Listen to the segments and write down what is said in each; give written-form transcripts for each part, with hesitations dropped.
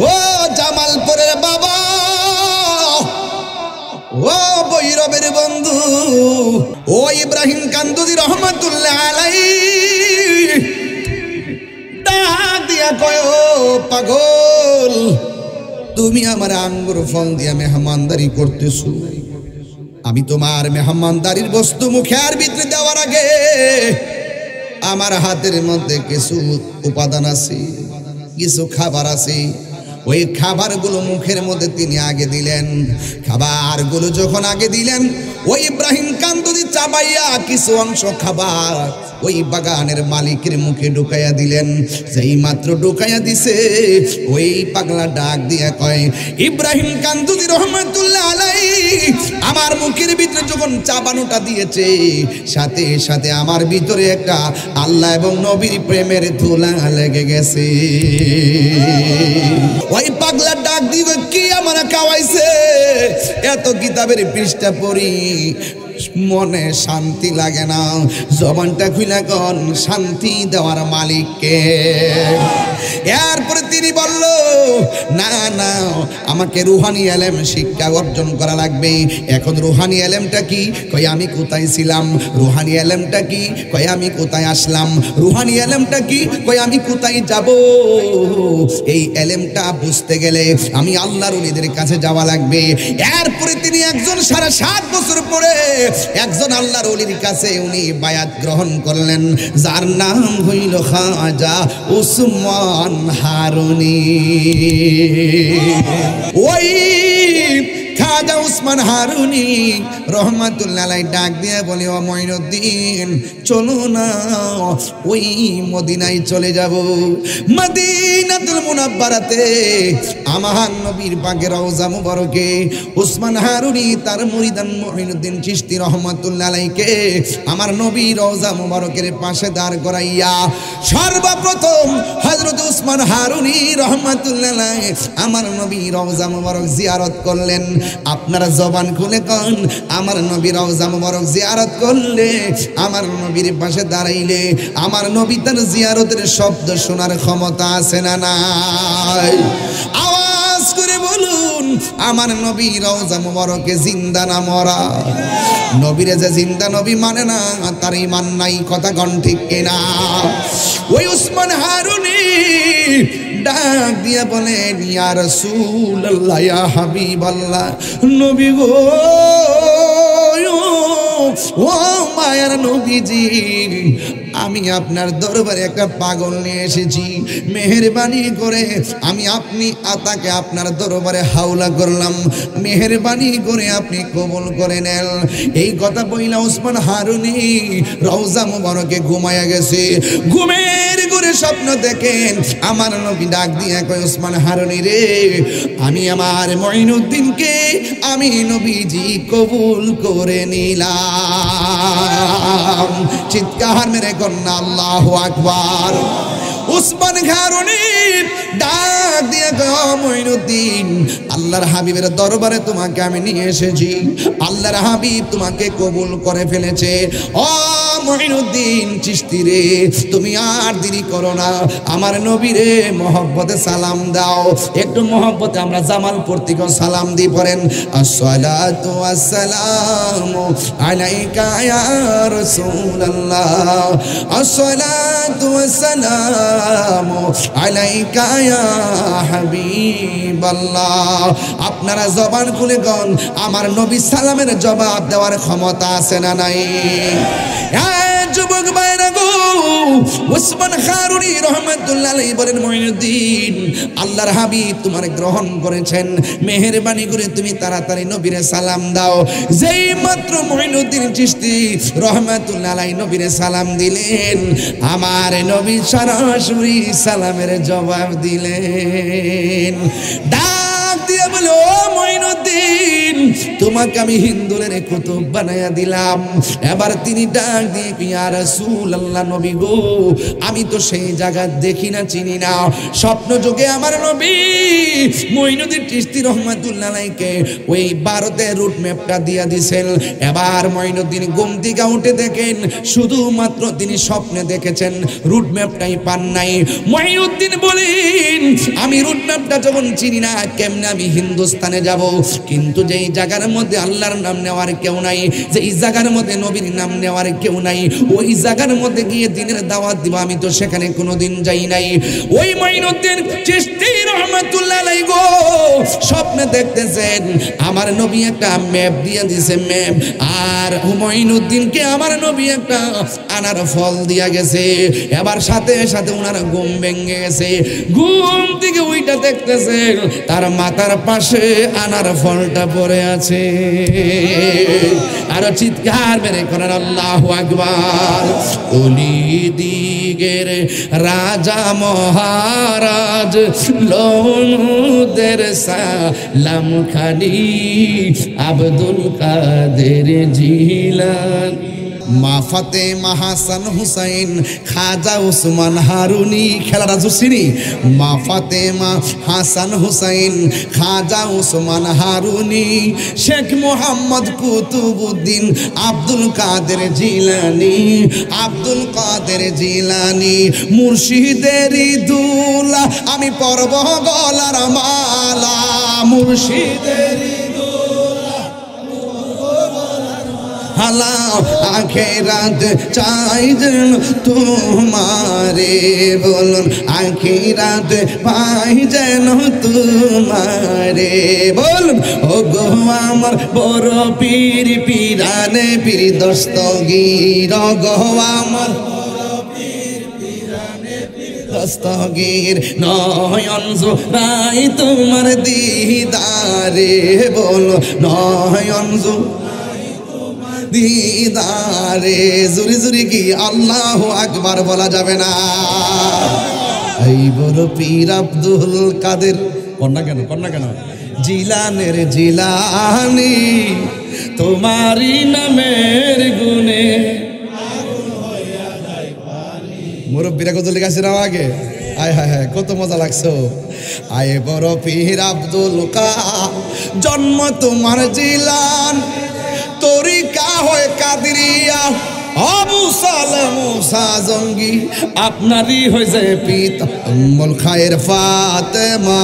ও জামালপুরের বাবা, ও বৈরবের বন্ধু, ও ইব্রাহিম কান্দুজি রহমাতুল্লাহ আলাইহি ডাক দিয়া কয়, ও পাগল, তুমি আমার আঙ্গুর ফল দিয়া মেহমানদারি করতেছো। আমি তোমার মেহমানদারির বস্তু মুখের ভিতরে দেওয়ার আগে আমার হাতের মধ্যে কিছু উপাদান আছে, কিছু খাবার আছে। ওই খাবারগুলো মুখের মধ্যে তিনি আগে দিলেন। খাবারগুলো যখন আগে দিলেন, ওই ইব্রাহিম কান্দুজি চাবাইয়া কিছু অংশ খাবার ওই বাগানের মালিকের মুখে ঢুকাইয়া দিলেন। যেই মাত্র ঢুকাইয়া দিছে, ওই পাগলা ডাক দিয়া কয়, ইব্রাহিম কান্দুজি রহমাতুল্লাহ আলাইহি আমার মুখের ভিতরে যখন চাবানোটা দিয়েছে, সাথে সাথে আমার ভিতরে একটা আল্লাহ এবং নবীর প্রেমের ধুলা লেগে গেছে। ওই পাগলা ডাক দিবে, কি আমার খাওয়াইছে? এত কিতাবের পৃষ্ঠা পড়ি, মনে শান্তি লাগে না। জবানটা খুলে কোন শান্তি দেওয়ার মালিককে। এরপরে তিনি বলল, না না, আমাকে রুহানি এলেম শিক্ষা অর্জন করা লাগবে। এখন রুহানি এলেমটা কি? কই আমি কোথায় ছিলাম? রুহানি এলেমটা কি? কই আমি কোথায় আসলাম? রুহানি এলেমটা কি? কই আমি কোথায় যাব? এই এলেমটা বুঝতে গেলে আমি আল্লাহর ওলিদের কাছে যাওয়া লাগবে। এরপরে তিনি একজন 7.5 বছর পরে একজন আল্লাহর ওলির কাছে উনি বায়াত গ্রহণ করলেন, যার নাম হইল খাজা উসমান হারুনি। ওই খাজা উসমান হারুনি রহমাতুল্লাহ আলাইহি ডাক দিয়ে বলে, ও মঈনুদ্দিন, চলো না ওই মদিনায় চলে যাব। মদিনাতুল মুনাব্বারাতে আমার নবীর পাকের রওজা মুবারকে উসমান হারুনি তার মুরিদান মঈনুদ্দিন চিশতি রহমাতুল্লাহ আলাইহিকে আমার নবীর রওজা মুবারকের পাশে দাঁড় করাইয়া সর্বপ্রথম হযরত উসমান হারুনি রহমাতুল্লাহ আলাইহি আমার নবীর রওজা মুবারক জিয়ারত করলেন। আপনারা জবান খুলে কোন, আমার নবীর রওজা মুবারক জিয়ারত করলে, আমার নবীর পাশে দাঁড়াইলে আমার নবী তার জিয়ারতের শব্দ শোনার ক্ষমতা আছে না নাই? আওয়াজ করে বলুন, আমার নবী রওজা মুবারকে জিন্দা না মরা? নবীরে যে জিন্দা নবী মানে না, তার ঈমান নাই। কথা কোন ঠিক কিনা? ওই উসমান হারুনি ডাক দিয়া বলেন, ইয়া রাসূলুল্লাহ, ইয়া হাবিবাল্লাহ, নবী গো, ও মায়ার নবীজি, আমি আপনার দরবারে একটা পাগল নিয়ে এসেছি। মেহেরবানি করে আপনি তাকে আপনার দরবারে হাওলা করলাম, মেহেরবানি করে আপনি কবুল করে নেন। এই কথা বইলা উসমান হারুনি রওজা মুবারকে ঘুমায়া গেছে। ঘুমের ঘরে স্বপ্ন দেখেন আমার নবী ডাক দিয়া কয়, উসমান হারুনি রে, আমি আমার মঈনুদ্দিনকে আমি নবীজি কবুল করে নিলাম। চিৎকার মেরে কন্যা আল্লাহু আকবার। উসমান হারুনি ডাক দিয়ে কয়, মঈনুদ্দিন, আল্লাহর হাবিবের দরবারে তোমাকে আমি নিয়ে এসেছি, আল্লাহর হাবিব তোমাকে কবুল করে ফেলেছে। ও মঈনুদ্দিন চিশতি রে, তুমি আর দেরি করো না, আমার নবীরে মহব্বতে সালাম দাও। একটু মহব্বতে আমরা জামালপুর থেকে সালাম দিই, পড়েন, আসসালাতু ওয়াসসালামু আলাইকা ইয়া রাসূলুল্লাহ, আসসালাতু ওয়াসসালামু আলাইকা ইয়া হাবিবাল্লাহ। আপনারা জবান খুলে কোন, আমার নবী সালামের জবাব দেওয়ার ক্ষমতা আছে না নাই? যুবক ভাইরা গো, উসমান হারুনি রহমাতুল্লাহ আলাইহি বলেন, মঈনুদ্দিন, আল্লাহর হাবিব তোমার গ্রহণ করেছেন, মেহেরবানি করে তুমি তাড়াতাড়ি নবীরে সালাম দাও। যেই মাত্র মঈনুদ্দিন চিশতি রহমাতুল্লাহ আলাইহি নবীরে সালাম দিলেন, আমার নবী সরাসরি সালামের জবাব দিলেন। ডাক দিয়ে বলে, ও মঈনুদ্দিন, তোমাকে আমি হিন্দুদের কুতুব বানায়া দিলাম। এবার তিনি ডাক দিয়ে ইয়া রাসূলুল্লাহ নবী গো, আমি তো সেই জায়গা দেখি না, চিনি না। স্বপ্ন যোগে আমার নবী মঈনুদ্দিন চিশতি রহমাতুল্লাহ আলাইহিকে ওই ভারতের রুট ম্যাপটা দিয়া দিছেন। এবার মঈনুদ্দিন ঘুম থেকে উঠে দেখেন শুধুমাত্র তিনি স্বপ্নে দেখেছেন, রুট ম্যাপটাই পান নাই। মঈনুদ্দিন বলেন আমি রুট ম্যাপটা যখন চিনি না, কেমনে আমি হিন্দুস্তানে যাব? কিন্তু যেই জায়গার মধ্যে আল্লাহর নাম নেওয়ার কেউ নাই, যেই জায়গার মধ্যে নবীর নাম নেওয়ার কেউ নাই, ওই জায়গার মধ্যে গিয়ে দিনের দাওয়াত দিব, আমি তো সেখানে কোনোদিন যাই নাই। ওই মঈনুদ্দিন চিশতি রহমাতুল্লাহ আলাইহি গো স্বপ্নে দেখতেছেন আমার নবী একটা ম্যাপ দিয়ে দিয়েছে, ম্যাপ। আর মঈনুদ্দিনকে আমার নবী একটা আনার ফল দিয়া গেছে। এবার সাথে সাথে ওনার ঘুম ভেঙে গেছে। ঘুম থেকে ওইটা দেখতেছেন তার মাথার পাশে আনার ফলটা পড়ে আছে। আর চিৎকার মেরে করেন আল্লাহু আকবার। ওলি দিগের রাজা মহারাজ লোদের সালাম খানি আব্দুল কাদের জিলানী, মা ফাতেমা হাসান হুসাইন খাজা উসমান হারুনি। খেলাটা জুসিনি, মা ফাতেমা হাসান হুসাইন খাজা উসমান হারুনি, শেখ মোহাম্মদ কুতুবউদ্দিন আব্দুল কাদের জিলানী, আব্দুল কাদের জিলানী মুর্শিদের দুলা, আমি পরব গলার মালা মুর্শিদের আখেরাত চাই যেন তোমারে, বলুন আখেরাত পাই যেন তোমারে, বলুন ও গো আমার বড় পীর পীরানে পীর দস্তগীর, গো আমার দস্তগীর নয়ন জোড়াই তোমার দিদারে, বলো নয়ন দিদারে। জুরি জুরি কি আল্লাহু আকবার বলা যাবে না? এই বড় পীর আব্দুল কাদের কন্যা কেন, কন্যা কেন? জিলানের জিলানি তোমারি নামের গুণে মুরব্বীরা কত লিখেছে না আগে? আয় হায় হায় কত মজা লাগছো। আয় বড় পীর আব্দুল কাদের জন্ম তোমার জিলান, তরিকা হয় কাদরিয়া, আবু সালেহ মুসা জঙ্গি আপনারই হয়েছে পিতা উম্মুল খায়ের ফাতেমা,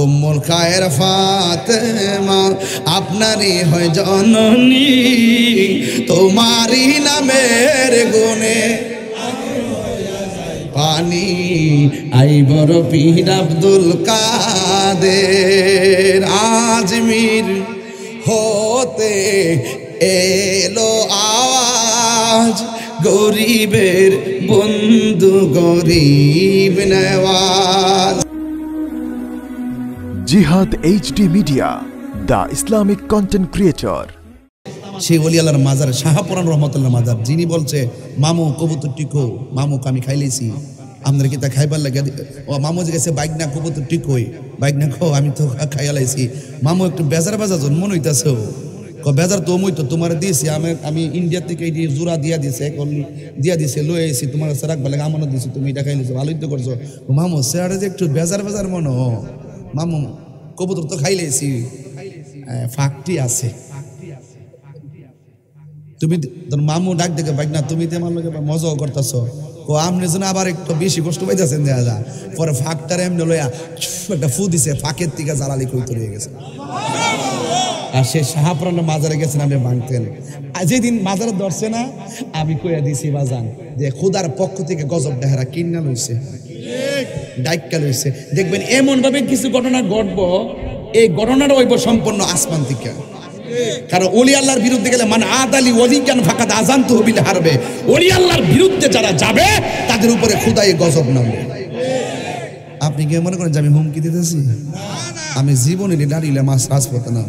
উম্মুল খায়ের ফাতেমা আপনারই হয় জননী, তোমারই নামের গুণে পানি। আই বড় পীর আব্দুল কাদের আজমির হতে এলো আওয়াজ, গরিবের বন্ধু গরিব নেওয়াজ। জিহাদ HD media, the Islamic content creator. সেই ওলি আল্লাহর মাজার শাহপুরান রহমতুল্লাহ মাজার, যিনি বলছে মামু কবুতর টিকো, মামুকে আমি খাইলেছি, আপনার কি তা খাইবার লাগে? ও মামু যে গেছে বাইক না কবুতর টিকোই, বাইক না খো আমি তো খাইয়ালাইছি। মামু একটু বেজার বেজার মনে হইতেছে, বেজার তো মই তো তোমার দিয়েছি, আমি ইন্ডিয়া থেকে এই জোড়া দিয়া দিছে, দিয়া দিছে লই আইছি, তোমার রাখবার লাগে আমানত দিছি, তুমি এটা খাইলেছো, ভালোই তো করছো। মামু সেটা যে একটু বেজার বেজার মনে, মামু কবুতর তো খাইলেছি, ফাঁকটি আছে। তুমি মামু ডাক দেখে বাইক না তুমি তো আমার লোকে মজাও করতেছো, ও আমনে যেন আবার একটু বেশি কষ্ট পাইতেছেন দেখা যা। পরে ফাঁকটারে এমনি লইয়া একটা ফু দিছে, ফাঁকের থেকে জ্বালালি কই তলিয়ে গেছে। আর সে শাহপুরান মাজারে গেছেন, আপনি ভাঙতেন। আর যেদিন মাজারে ধরছে না, আমি কইয়া দিছি বাজান যে খোদার পক্ষ থেকে গজব দেহারা কিনা লইছে, ডাইকা লইছে। দেখবেন এমন ভাবে কিছু ঘটনা ঘটবো, এই ঘটনাটা হইব সম্পূর্ণ আসমান থেকে। কারণ ওলি আল্লাহর বিরুদ্ধে গেলে মানে আদালি ওলি জ্ঞান ফাঁকাত আজান তো হবিল হারবে। ওলি আল্লাহর বিরুদ্ধে যারা যাবে তাদের উপরে খোদাই গজব নামবে। আপনি কি মনে করেন যে আমি হুমকি দিতেছি? আমি জীবনে দাঁড়িয়ে মাছ রাজপথে না,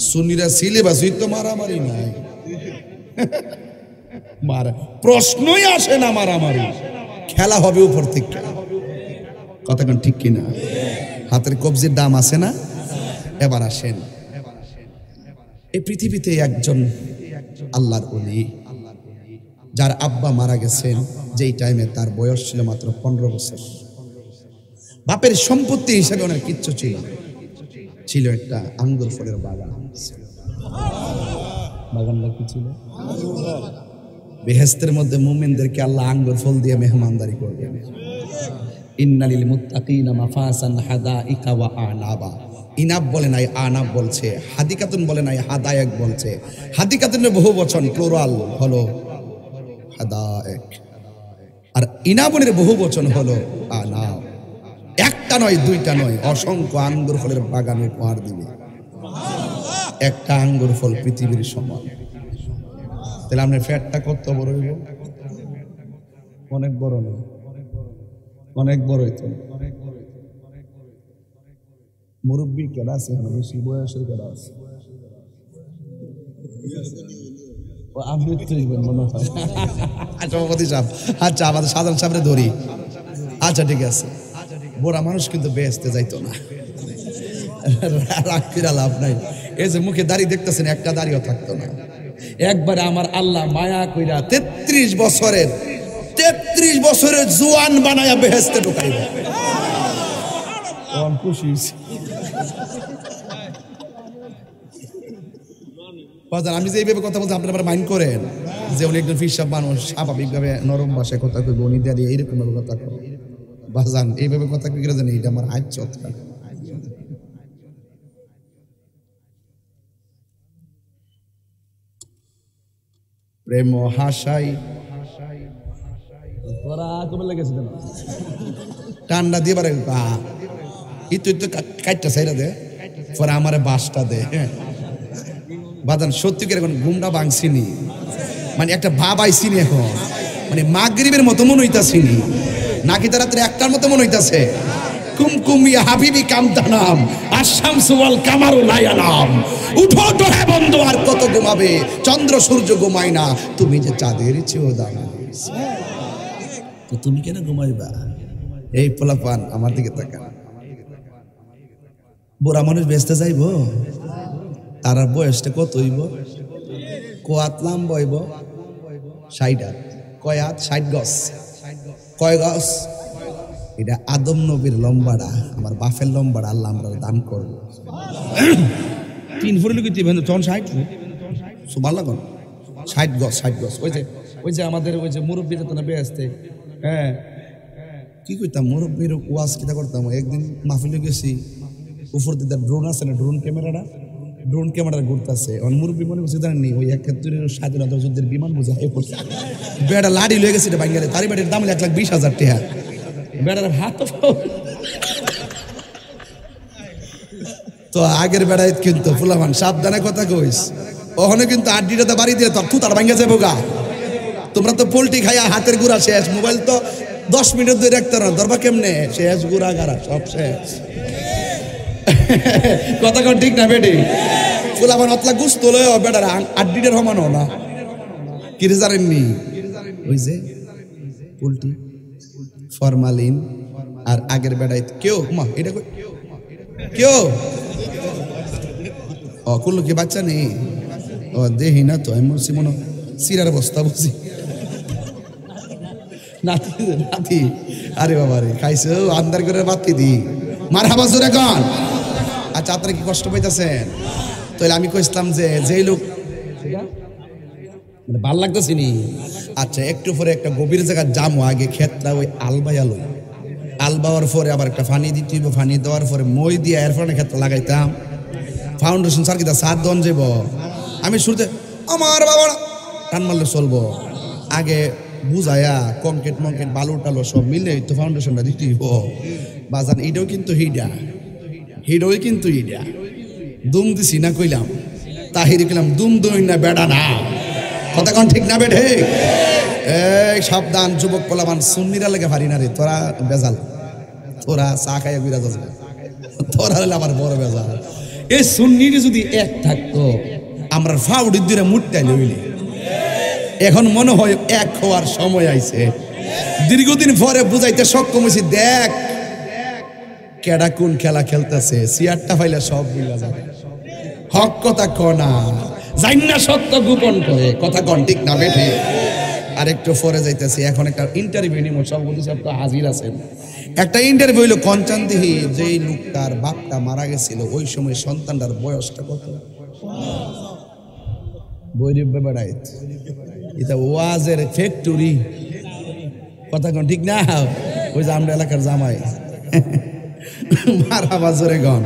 সুন্নিরা সিলেবাস তো মারামারি নাই, মারা প্রশ্নই আসে না, মারামারি খেলা হবে উপর থেকে। কথা কোন ঠিক কিনা? হাতের কবজির দাম আছে না? এবার আসেন, এই পৃথিবীতে একজন আল্লাহর ওলি, যার আব্বা মারা গেছেন যেই টাইমে তার বয়স ছিল মাত্র 15 বছর। বাপের সম্পত্তি হিসেবে ওনার কিচ্ছু ছিল না, ছিল একটা আঙ্গুর ফলের বাগান। বাগানটা কি ছিল? বেহেশতের মধ্যে মুমিনদেরকে আল্লাহ আঙ্গুর ফল দিয়ে মেহমানদারি করবেন। ইন্নালিল মুত্তাকিনা মাফাসান হাদাইকা ওয়া আনাবা। ইনাব বলে নাই, আনাব বলছে। হাদিকাতুন বলে নাই, হাদায়েক বলছে। হাদিকাতুনের বহু বচন প্লুরাল হলো হাদায়েক, আর ইনাবনের বহু বচন হলো আনাব। একটা নয়, দুইটা নয়, অসংখ্য আঙ্গুর ফলের বাগান উপহার দিবে। একটা আঙ্গুর ফল পৃথিবীর সমান। তাহলে আপনার ফ্যাটটা কত বড় হইব? অনেক বড় নয়, অনেক বড় হইতো। মুরব্বী কেডা আছে, বেশি বয়সের কেডা আছে? আপনি মনে হয় সভাপতি সাহেব। আচ্ছা, আমাদের সাধারণ সাহেবরে ধরি। আচ্ছা ঠিক আছে, বুড়া মানুষ কিন্তু বেহেশতে যাইতো না, রাগ করে লাভ নাই। এই যে মুখে দাড়ি দেখতেছেন, একটা দাড়িও থাকতো না। একবারে আমার আল্লাহ মায়া কইরা 33 বছরের জোয়ান বানায়া বেহেশতে ঢুকাইব। খুশি আমি যে এইভাবে কথা বলতে আপনারা মাইন্ড করেন যে উনি একজন ফিসাব মানুষ, স্বাভাবিকভাবে নরম ভাষায় কথা কইব, উনি দাঁড়িয়ে এইরকম ভাবে কথা কই বাজান, এইভাবে কথা কই গেলে জানি এটা আমার হাজ্জত। প্রেম হাসাই তোরা কবে লেগেছে ঠান্ডা দিয়ে পারে ইতো কাটটা সাইরা দে, পরে আমার বাসটা দে। বাদান সত্যি করে এখন ঘুমটা ভাঙছিনি, মানে একটা ভাব আইসিনি এখন, মানে মাগরিবের মতো মনে হইতাছিনি, নাকি তারা একটার মতো মনে হইতাছে। কুমকুমি হাবিবি কামদানাম আশামসু ওয়াল কামারু লা ইয়ানাম। উঠো তো হে বন্ধু, আর কত ঘুমাবে, চন্দ্র সূর্য ঘুমায় না, তুমি যে চাঁদের চেয়েও দামি, তো তুমি কেন ঘুমাইবা? এই পোলাপান আমার দিকে তাকা, বুড়া মানুষ বেচতে যাইব, তার বয়সটা কত হইব? কোয়াত লম্বা হইব 60 হাত। কয় হাত? 60 গজ। কয় গজ? এটা আদম নবীর লম্বাটা, আমার বাপের লম্বাটা আল্লাহ আমরা দান করবো। 3 ফুট লিখি তখন 60 সুবাহ লাগুন 60 গজ, 60 গজ। ওই যে আমাদের ওই যে মুরব্বীরা তো না বেহেশতে, হ্যাঁ কি কইতাম, মুরব্বীর ওয়াজ কিতা করতাম। একদিন মাহফিলে গেছি, উপর দিকে ড্রোন আছে না, ড্রোন ক্যামেরা ঘুরতেছে। মুরব্বী মনে করছে জানেননি, ওই 71 স্বাধীনতা যুদ্ধের বিমান বোঝা হয়ে পড়ছে, বেড়া লাড়ি লয়ে গেছে বাঙ্গালে, তারই বাড়ির দাম 1,20,000 টাকা। বেড়ার হাত তো আগের বেড়ায় কিন্তু ফুলামান সাবধানে কথা কইস, ওখানে কিন্তু আড্ডিটাতে বাড়ি দিয়ে তো তার ভাঙ্গা যাবো গা। তোমরা তো পোল্ট্রি খাইয়া হাতের গুড়া শেষ, মোবাইল তো 10 মিনিট ধরে রাখতে না, ধরবা কেমনে? শেষ গুড়া গাড়া সব শেষ। কথা কন ঠিক না বেটি? ফুলামান অতলা গুস্ত লয় বেড়ার আড্ডিটার সমানো না, কিরে জানেননি? ওই যে পোল্ট্রি ফরমালিন আর আগের বেড়াই কেউ মা এটা কেউ কুল্লু কি বাচ্চা নেই? ও দেহি না তো, আমি বলছি মনে সিরার বস্তা বুঝি নাতি। আরে বাবা রে, খাইছে আন্দার করে বাতি দি মার হাবা জোরে কন। আচ্ছা, আপনারা কি কষ্ট পাইতেছেন? তাহলে আমি কইছিলাম যে যেই লোক ভাল লাগতেছি নি। আচ্ছা, একটু পরে একটা গভীর জায়গা যামো, আগে ক্ষেতটা ওই আলবাইয়া লই, আলবাওয়ার পরে আবার একটা ফানি দিতে হইব, ফানি দেওয়ার পরে মই দিয়ে এরপরে ক্ষেতটা লাগাইতাম, ফাউন্ডেশন সার্কিটা সার দন যাব। আমি শুরুতে আমার বাবা টান মারলে চলবো, আগে বুঝায়া কংক্রিট মংক্রিট বালু টালো সব মিলে তো ফাউন্ডেশনটা দিতে হইব। বাজান এটাও কিন্তু হিডোই কিন্তু ইডা দুম দিছি না কইলাম, তাহিরি কইলাম দুম দুই না বেড়া না, কথা কোন ঠিক না বেঠে? এই সাবধান যুবক পোলামান, সুন্নিরা লেগে পারি না রে, তোরা বেজাল, তোরা চা খাইয়া বিরাজ আছে, তোরা হলে আমার বড় বেজাল। এই সুন্নির যদি এক থাকতো, আমরা ফাউডি দূরে মুটটাই লইলি। এখন মনে হয় এক হওয়ার সময় আইছে, দীর্ঘদিন পরে বুঝাইতে সক্ষম হয়েছি। দেখ কেডা কোন খেলা খেলতেছে সিয়ারটা পাইলে সব বুঝা যাবে। হক কথা কনা জাইন্না সত্য গোপন করে কথা কন ঠিক না বেঠে। আর একটু পরে যাইতেছি, এখন একটা ইন্টারভিউ নিব, সভাপতি সাহেব তো হাজির আছেন। একটা ইন্টারভিউ হইলো কঞ্চান্দিহি, যেই লোকটার বাপটা মারা গেছিল ওই সময় সন্তানটার বয়সটা কত? বৈরব বেড়াই এটা ওয়াজের ফ্যাক্টরি কথা কন ঠিক না? ওই যে আমরা এলাকার জামাই মারা বাজরে গন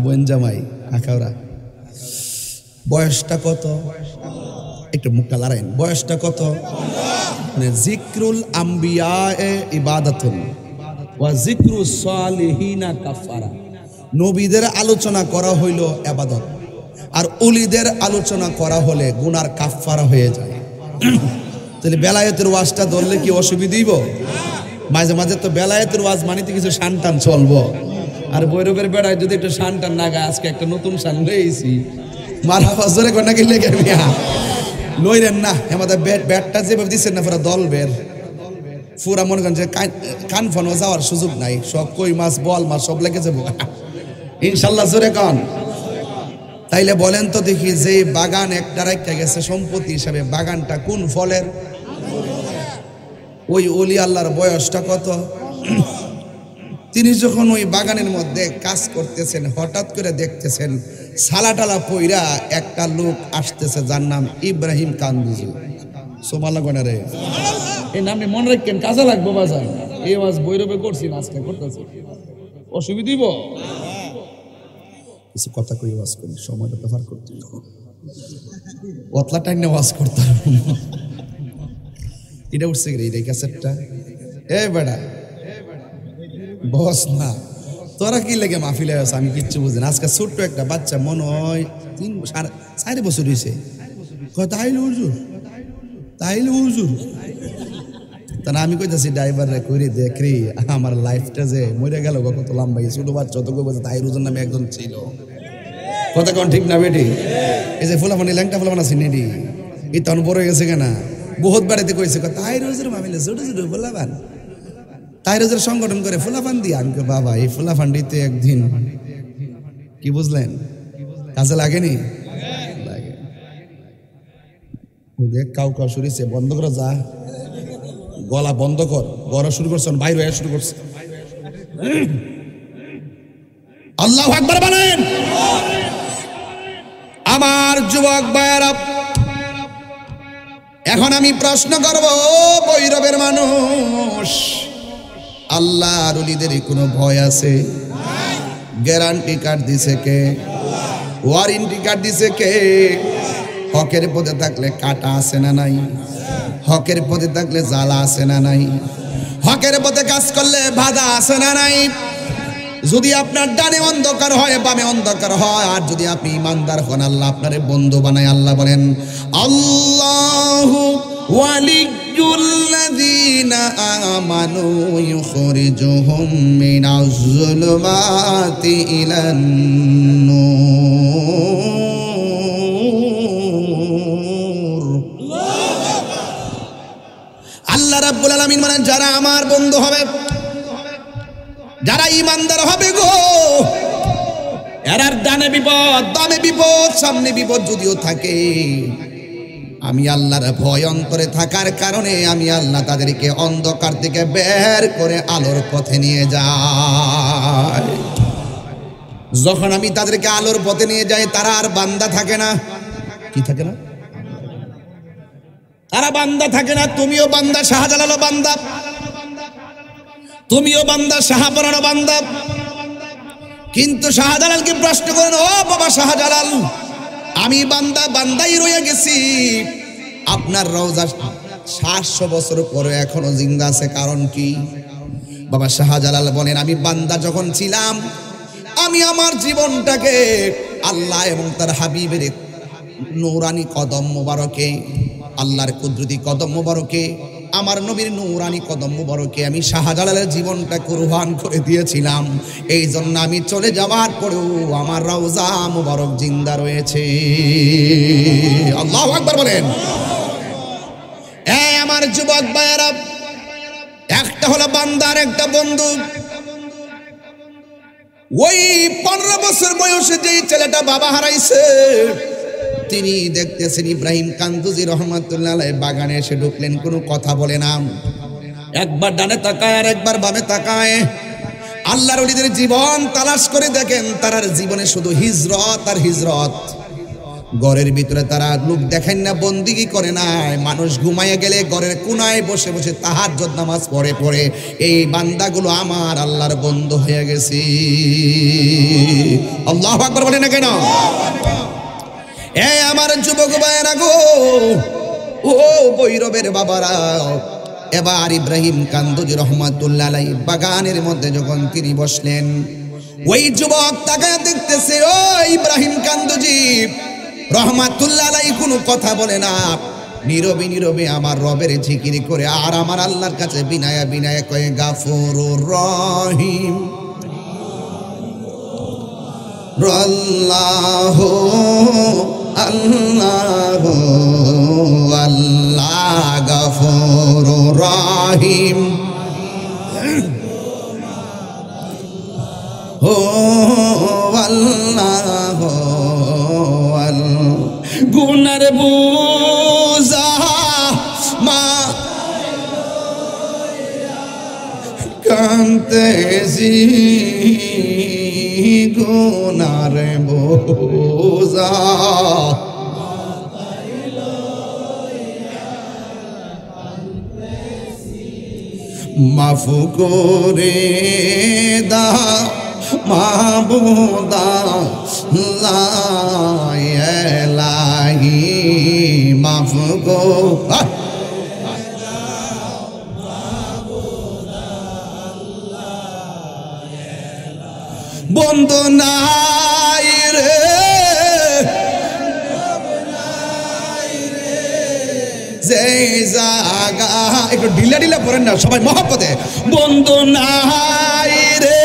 বোন জামাই আখাওরা, বয়সটা কত? একটু মুখটা লড়াইন, বয়সটা কত? মানে জিক্রুল আম্বিয়া এ ইবাদাতুন ওয়া জিক্রুস সালিহিনা কাফারা। নবীদের আলোচনা করা হইল ইবাদত, আর ওলিদের আলোচনা করা হলে গুনার কাফারা হয়ে যায়। তাহলে বেলায়েতের ওয়াজটা ধরলে কি অসুবিধা হইব? মাঝে মাঝে তো বেলায়েতের ওয়াজ মানিতে কিছু শানটান চলবো, আর বৈরবের বেড়ায় যদি একটু শানটান না গায়, আজকে একটা নতুন শান লইছি মারা বছরে কন্যা কিনলে মিয়া লইলেন না আমাদের ব্যাটটা যেভাবে দিচ্ছেন না পুরা দল বের পুরা মনে করেন যে কানফানো যাওয়ার সুযোগ নাই, সব কই মাছ বল মাছ সব লেগে যাবো ইনশাল্লাহ জোরে কন। তাইলে বলেন তো দেখি, যে বাগান একটা রাখতে গেছে সম্পত্তি হিসাবে, বাগানটা কোন ফলের? ওই ওলি আল্লাহর বয়সটা কত? তিনি যখন ওই বাগানের মধ্যে কাজ করতেছেন, হঠাৎ করে দেখতেছেন সালাটালা পইরা একটা লোক আসতেছে, যার নাম ইব্রাহিম কান্দুজি। সোমালা গনারে এই নামে মনে রাখেন, কাজে লাগবো বাজার। এই ওয়াজ বৈরবে করছি না, আজকে করতেছে, অসুবিধা দিব কিছু কথা কই ওয়াজ করি, সময়টা তো পার করতে অতলা টাইম ওয়াজ করতাম। এটা উঠছে গেলে এই ক্যাসেটটা এ বেড়া বস না, তোরা কি লেগে মাহফিলে আছে আমি কিচ্ছু বুঝি না। আজকে ছোট্ট একটা বাচ্চা মনে হয় 3-4 বছর হয়েছে, তাইলে হুজুর তাইলে হুজুর। তা আমি কইতাছি ড্রাইভার রে কইরে দেখ রে আমার লাইফটা যে মরে গেল কত লম্বা, ছোট বাচ্চা তো বলছে তাই হুজুর নামে একজন ছিল। কথা কোন ঠিক না বেটি? এই যে ফুলাফানি ল্যাংটা ফুলাফান আছে নেডি, এই তখন বড় হয়ে গেছে কেনা, বহুত বাড়িতে কইছে তাই হুজুর মামিলে ছোট ছোট ফুলাফান, তাই হুজুর সংগঠন করে ফুলাফান দিয়ে। আমি বাবা এই ফুলাফান্ডিতে একদিন কি বুঝলেন কাজে লাগেনি, লাগে দেখ কাউ কাউ শুরুছে বন্ধ করে যা, গলা বন্ধ কর, গড়া শুরু করছে বাইরে হয়ে শুরু করছে। আল্লাহু আকবার বলেন। আমার যুবক ভাইয়েরা, এখন আমি প্রশ্ন করব, বৈরবের মানুষ আল্লাহর ওলিদের কোনো ভয় আছে? গ্যারান্টি কার্ড দিছে কে? ওয়ারেন্টি কার্ড দিছে কে? হকের পথে থাকলে কাটা আছে না নাই? হকের পথে থাকলে জ্বালা আছে না নাই? হকের পথে কাজ করলে বাধা আছে না নাই? যদি আপনার ডানে অন্ধকার হয়, বামে অন্ধকার হয়, আর যদি আপনি ইমানদার হন, আল্লাহ আপনারে বন্ধু বানায়। আল্লাহ বলেন, আল্লাহু ওয়ালিয়্যুল্লাযীনা আমানু ইউখরিজুহুম মিনাজ যুলুমাতি ইলান নূর। আল্লাহ রাব্বুল আলামিন বলেন, যারা আমার বন্ধু হবে, যারা ইমানদার হবে গো, এরার ডানে বিপদ, বামে বিপদ, সামনে বিপদ যদিও থাকে, আমি আল্লাহর ভয় অন্তরে থাকার কারণে আমি আল্লাহ তাদেরকে অন্ধকার থেকে বের করে আলোর পথে নিয়ে যাই। যখন আমি তাদেরকে আলোর পথে নিয়ে যাই, তারা আর বান্দা থাকে না। কি থাকে না? তারা বান্দা থাকে না। তুমিও বান্দা, শাহজালালও বান্দা, তুমিও বান্দা, শাহপরানও বান্দা। কিন্তু শাহজালালকে প্রশ্ন করেন, ও বাবা শাহজালাল, আমি বান্দা, বান্দাই রয়ে গেছি, আপনার রওজা 700 বছর পরে এখনো জিন্দা আছে, কারণ কি? বাবা শাহজালাল বলেন, আমি বান্দা যখন ছিলাম, আমি আমার জীবনটাকে আল্লাহ এবং তার হাবিবের নূরানি কদম মোবারকে, আল্লাহর কুদরতি কদম মোবারকে, আমার নবীর নূরানি কদম মোবারকে আমি শাহজালালের জীবনটা কুরবান করে দিয়েছিলাম। এই জন্য আমি চলে যাওয়ার পরেও আমার রওজা মোবারক জিন্দা রয়েছে। আল্লাহু আকবার বলেন। এই আমার যুবক ভাইয়েরা, একটা হলো বান্দার, একটা বন্ধু। ওই 15 বছর বয়সে যেই ছেলেটা বাবা হারাইছে, তিনি দেখতেছেন ইব্রাহিম কান্দুজি রহমাতুল্লাহ আলাইহি বাগানে এসে ঢুকলেন, কোনো কথা বলে না, একবার ডানে তাকায় আর একবার বামে তাকায়। আল্লাহর ওলিদের জীবন তালাশ করে দেখেন, তারার জীবনে শুধু হিজরত আর হিজরত। ঘরের ভিতরে তারা লোক দেখেন না, বন্দিগি করে নাই। মানুষ ঘুমাইয়া গেলে ঘরের কোনায় বসে বসে তাহাজ্জুদ নামাজ পড়ে পড়ে এই বান্দাগুলো আমার আল্লাহর বন্ধু হয়ে গেছে। আল্লাহু আকবার বলে না কেন? এ আমার যুবক ভাইয়েরা গো, ও বৈরবের বাবারা, এবার ইব্রাহিম কান্দুজি রহমাতুল্লাহ আলাইহি বাগানের মধ্যে যখন তিনি বসলেন, ওই যুবক তাকায় দেখতেছে, ও ইব্রাহিম কান্দুজি রহমাতুল্লাহ আলাইহি কোনো কথা বলে না, নীরবে নীরবে আমার রবের জিকির করে আর আমার আল্লাহর কাছে বিনায়া বিনায়া কয়ে গাফুরুর রহিম আল্লাহু আল্লাহু আল্লাহ গাফুরুর রহিম ও আল্লাহ গুনার বুঝা মা কান্তেছি গুনার বুঝা মাফু করে দা মাহবুদা লা ইলাহি মাফু গো বন্ধু নাই রে যে জাগা, একটু ঢিলা ঢিলা পড়েন না সবাই মহব্বতে, বন্ধু নাই রে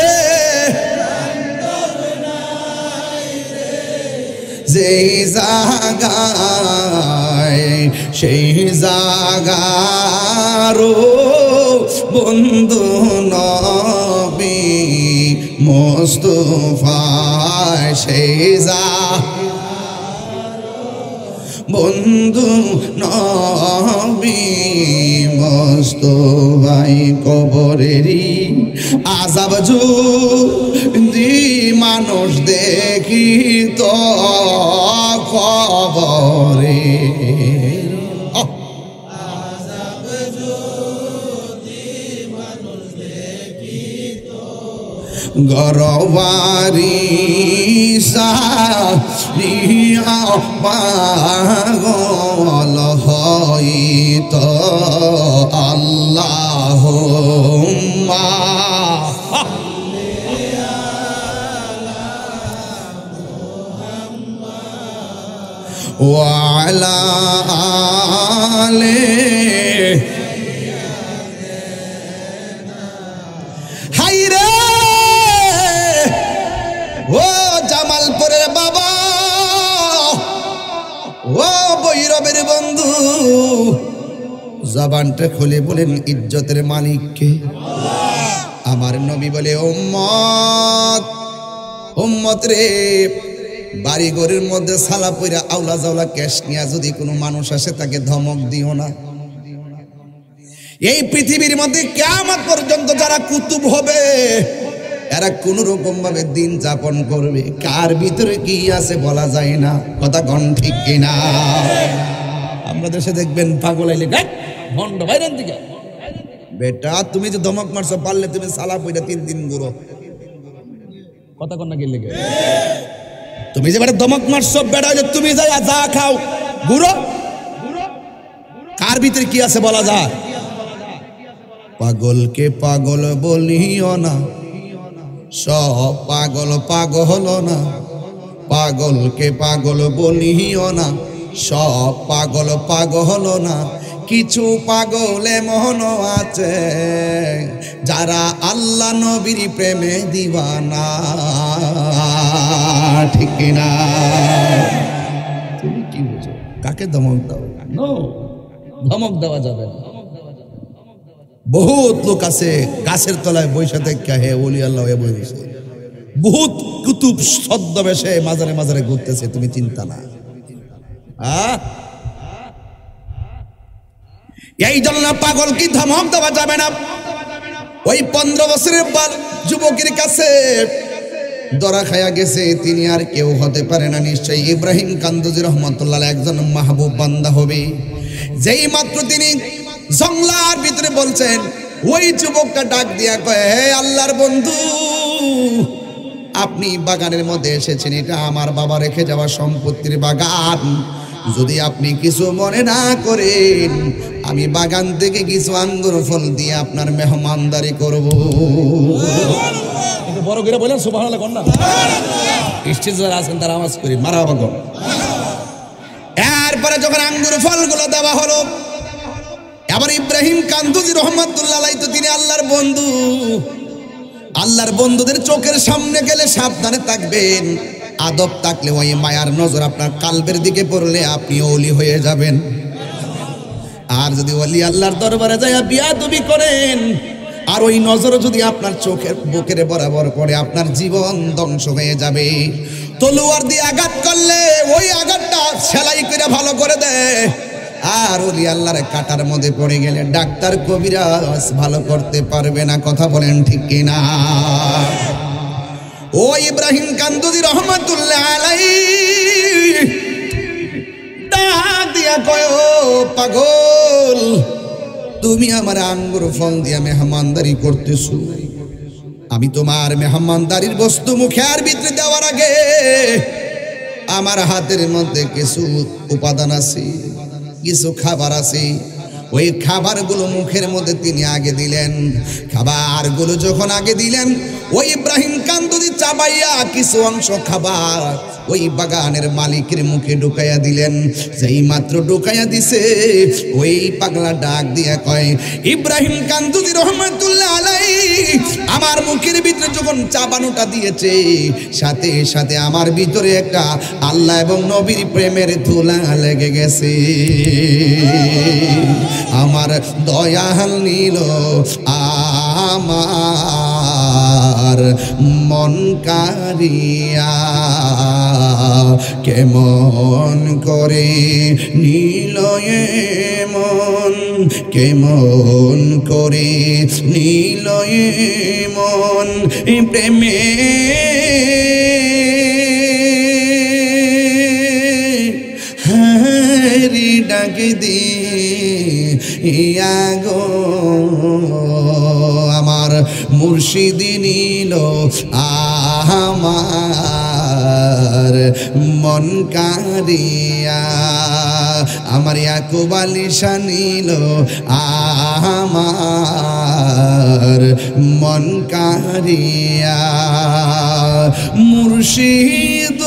যে জাগায় সেই জাগারো বন্ধু নবী মুস্তাফা, সেই বন্ধু নবী মুস্তাফাই কবরেরই আযাব যদি মানুষ দেখি তো কবরে গরবারি সারিয়া পাগল হইত আল্লাহুম্মা ওয়া আলা আলিহি হায়রে ও জামালপুরের বাবা, ও বৈরবের বন্ধু, জবানটা খুলে বলেন ইজ্জতের মালিক কে? আমার নবী বলে উম্মত উম্মত রে, বাড়ি ঘরের মধ্যে সালা পইরা আউলা জাউলা ক্যাশ নিয়া যদি কোনো মানুষ আসে তাকে ধমক দিও না। এই পৃথিবীর মধ্যে কিয়ামত পর্যন্ত যারা কুতুব হবে এরা কোন রকম ভাবে দিন যাপন করবে, কার ভিতরে কি আছে বলা যায় না, কথা কোন ঠিক কিনা? আমরা দেশে দেখবেন পাগল আইলে ভন্ড বাইরেন দিকে, বেটা তুমি যে ধমক মারছো পারলে তুমি সালা পইরা 3 দিন ঘুরো, কথা কোন না গেলে তুমি যে বেটা ধমক মারছো বেটা যে তুমি যাই যা খাও ঘুরো, কার ভিতরে কি আছে বলা যায়? পাগলকে পাগল বলিও না, সব পাগল পাগল না, পাগলকে পাগল বলিও না, সব পাগল পাগল না, কিছু পাগল এমন আছে যারা আল্লাহ নবীর প্রেমে দিওয়ানা, ঠিক না? তুমি কি বুঝো? কাকে ধমক দাও? ধমক দেওয়া যাবে না। বহুত লোক আছে গাছের তলায় বৈশা থেকে হে ওলি আল্লাহ বই দিছে, বহুত কুতুব ছদ্মবেশে মাজারে মাজারে ঘুরতেছে, তুমি চিন্তা না। এই জন্য পাগল কি ধমক দেওয়া যাবে না। ওই 15 বছরের যুবকের কাছে ধরা খায়া গেছে, তিনি আর কেউ হতে পারে না, নিশ্চয়ই ইব্রাহিম কান্দুজি রহমতুল্লাহ একজন মাহবুব বান্দা হবে। যেই মাত্র তিনি জংলার ভিতরে বলছেন, ওই যুবকটা ডাক দিয়া কয়, হে আল্লাহর বন্ধু, আপনি বাগানের মধ্যে এসেছেন, এটা আমার বাবা রেখে যাওয়া সম্পত্তির বাগান। যদি আপনি কিছু মনে না করেন, আমি বাগান থেকে কিছু আঙ্গুর ফল দিয়ে আপনার মেহমানদারি করব। বড় করে বলেন সুবহানাল্লাহ কন্যা। স্টেজে যারা আছেন তারা আওয়াজ করি মারহাবা গো। এরপরে যখন আঙ্গুর ফলগুলো দেওয়া হলো, এবার ইব্রাহিম কান্দুজি রহমাতুল্লাহ আলাইহি, তো তিনি আল্লাহর বন্ধু, আল্লাহর বন্ধুদের চোখের সামনে গেলে সাবধানে থাকবেন। আদব থাকলে ওই মায়ার নজর আপনার কালবের দিকে পড়লে আপনি ওলি হয়ে যাবেন। আর যদি ওলি আল্লাহর দরবারে যায় বিয়াদবি করেন, আর ওই নজর যদি আপনার চোখের বুকের বরাবর পড়ে, আপনার জীবন ধ্বংস হয়ে যাবে। তলোয়ার দিয়ে আঘাত করলে ওই আঘাতটা সেলাই করে ভালো করে দেয়, আর ওলি আল্লাহর কাটার মধ্যে পড়ে গেলে ডাক্তার কবিরাজ ভালো করতে পারবে না। কথা বলেন ঠিক কিনা? ও ইব্রাহিম কান্দুজি রহমাতুল্লাহ আলাইহি ডাক দিয়া কয়, ও পাগল, তুমি আমার আঙ্গুর ফল দিয়া মেহমানদারি করতেছো। আমি তোমার মেহমানদারির বস্তু মুখের ভিতরে দেওয়ার আগে আমার হাতের মধ্যে কিছু উপাদান আছে, কিছু খাবার আছে। ওই খাবারগুলো মুখের মধ্যে তিনি আগে দিলেন। খাবারগুলো যখন আগে দিলেন, ওই ইব্রাহিম কান্দুজি চাবাইয়া কিছু অংশ খাবার ওই বাগানের মালিকের মুখে ঢুকাইয়া দিলেন। যেই মাত্র ঢুকাইয়া দিছে, ওই পাগলা ডাক দিয়া কয়, ইব্রাহিম কান্দুজি রহমাতুল্লাহ আলাইহি আমার মুখের ভিতরে যখন চাবানোটা দিয়েছে, সাথে সাথে আমার ভিতরে একটা আল্লাহ এবং নবীর প্রেমের ধুলা লেগে গেছে। আমার দয়াল নীল আমার মন কারিয়া, কেমন করে নীল মন, কেমন করে নীল মন প্রেমে হারি ডাক দি গো। আমার মুর্শিদ নীল আমার মন কারিয়া, আমার ইয়াকুব আলী শাহ নীল আমার মন কারিয়া। মুর্শিদ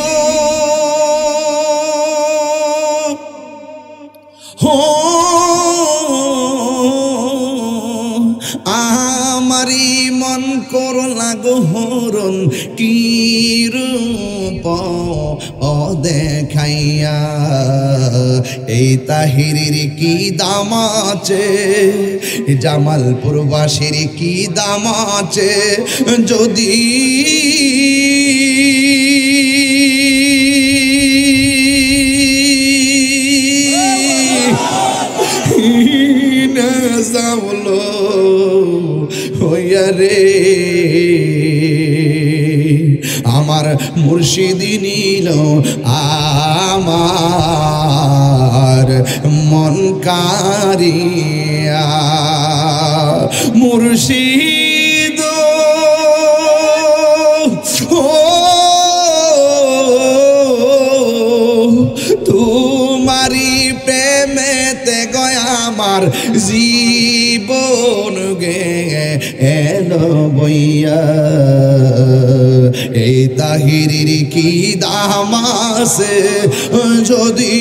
হো আমারি মন করলা গহরণ, কি রূপ দেখাইয়া। এই তাহিরির কি দাম আছে, জামালপুর বাসীর কি দাম আছে, যদি যাওলো হইয়া রে। আমার মুর্শিদ নীল আমার মন কারিয়া। মুর্শিদ তোমারি প্রেমেতে গয়া আমার জীবন গেল বইয়া। এই তাহিরির কি দাম আছে, যদি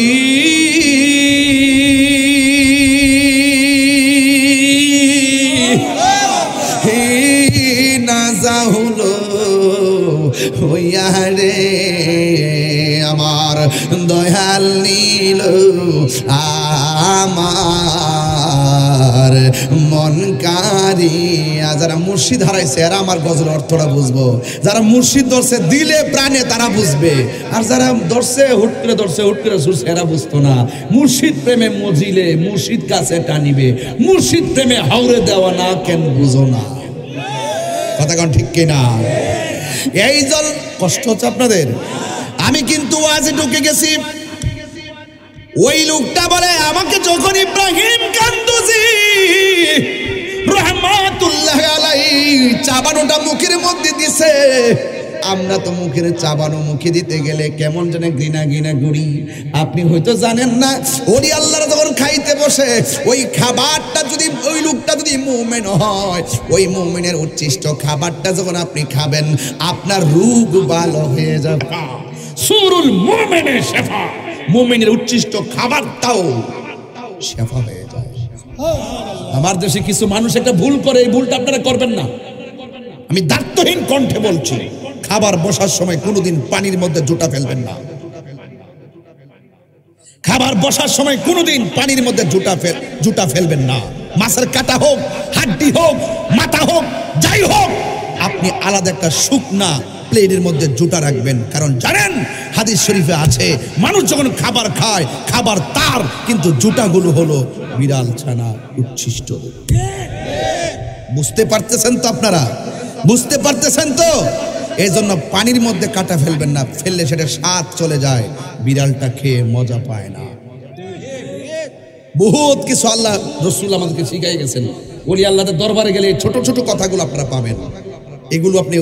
না যাহলো হইয়া রে। আমার দয়াল নীল আমার আমার মন কারিয়া। যারা মুর্শিদ হারাইছে এরা আমার গজল অর্থটা বুঝবো, যারা মুর্শিদ ধরছে দিলে প্রাণে তারা বুঝবে, আর যারা ধরছে হুট করে ছুটছে এরা বুঝতো না। মুর্শিদ প্রেমে মজিলে মুর্শিদ কাছে টানিবে, মুর্শিদ প্রেমে হাওরে দেওয়া না কেন বুঝো না। কথা কোন ঠিক কিনা? এই জল কষ্ট হচ্ছে আপনাদের। আমি কিন্তু ওয়াজে ঢুকে গেছি, ওই লোকটা বলে আমাকে যখন ইব্রাহিম কান্দুজি রহমাতুল্লাহ আলাইহি চাবানোটা মুখের মধ্যে দিছে, আমরা তো মুখের চাবানো মুখে দিতে গেলে কেমন যেন ঘৃণা করি। আপনি হয়তো জানেন না, ওলি আল্লাহর যখন খাইতে বসে ওই খাবারটা যদি ওই লোকটা যদি মুমিন হয়, ওই মুমিনের উচ্ছিষ্ট খাবারটা যখন আপনি খাবেন আপনার রোগ ভালো হয়ে যাবে। সুরুল মুমিনের শিফা, মুমিনের উচ্ছিষ্ট খাবারটাও শিফা হয়ে যায়। আমার দেশে কিছু মানুষ একটা ভুল করে, এই ভুলটা আপনারা করবেন না। আমি দায়িত্বহীন কণ্ঠে বলছি, খাবার বসার সময় কোনোদিন পানির মধ্যে জুতা ফেলবেন না। খাবার বসার সময় কোনোদিন পানির মধ্যে জুতা ফেলবেন না। মাছের কাটা হোক, হাড্ডি হোক, মাথা হোক, যাই হোক, আপনি আলাদা একটা শুকনা প্লেটের মধ্যে জুতা রাখবেন। কারণ জানেন হাদিস শরীফে আছে, মানুষ যখন খাবার খায় খাবার তার, কিন্তু জুতাগুলো হলো বিড়াল ছানা উচ্ছিষ্ট। বুঝতে পারতেছেন তো আপনারা? বুঝতে পারতেছেন তো? এই জন্য পানির মধ্যে কাটা ফেলবেন না, ফেললে সেটা স্বাদ চলে যায়, বিড়ালটা খেয়ে মজা পায় না। বহুত কিছু আল্লাহ রসুল আমাদেরকে শিখাই গেছেন। ওলি আল্লাহদের দরবারে গেলে ছোট ছোট কথাগুলো আপনারা পাবেন, এগুলো আপনি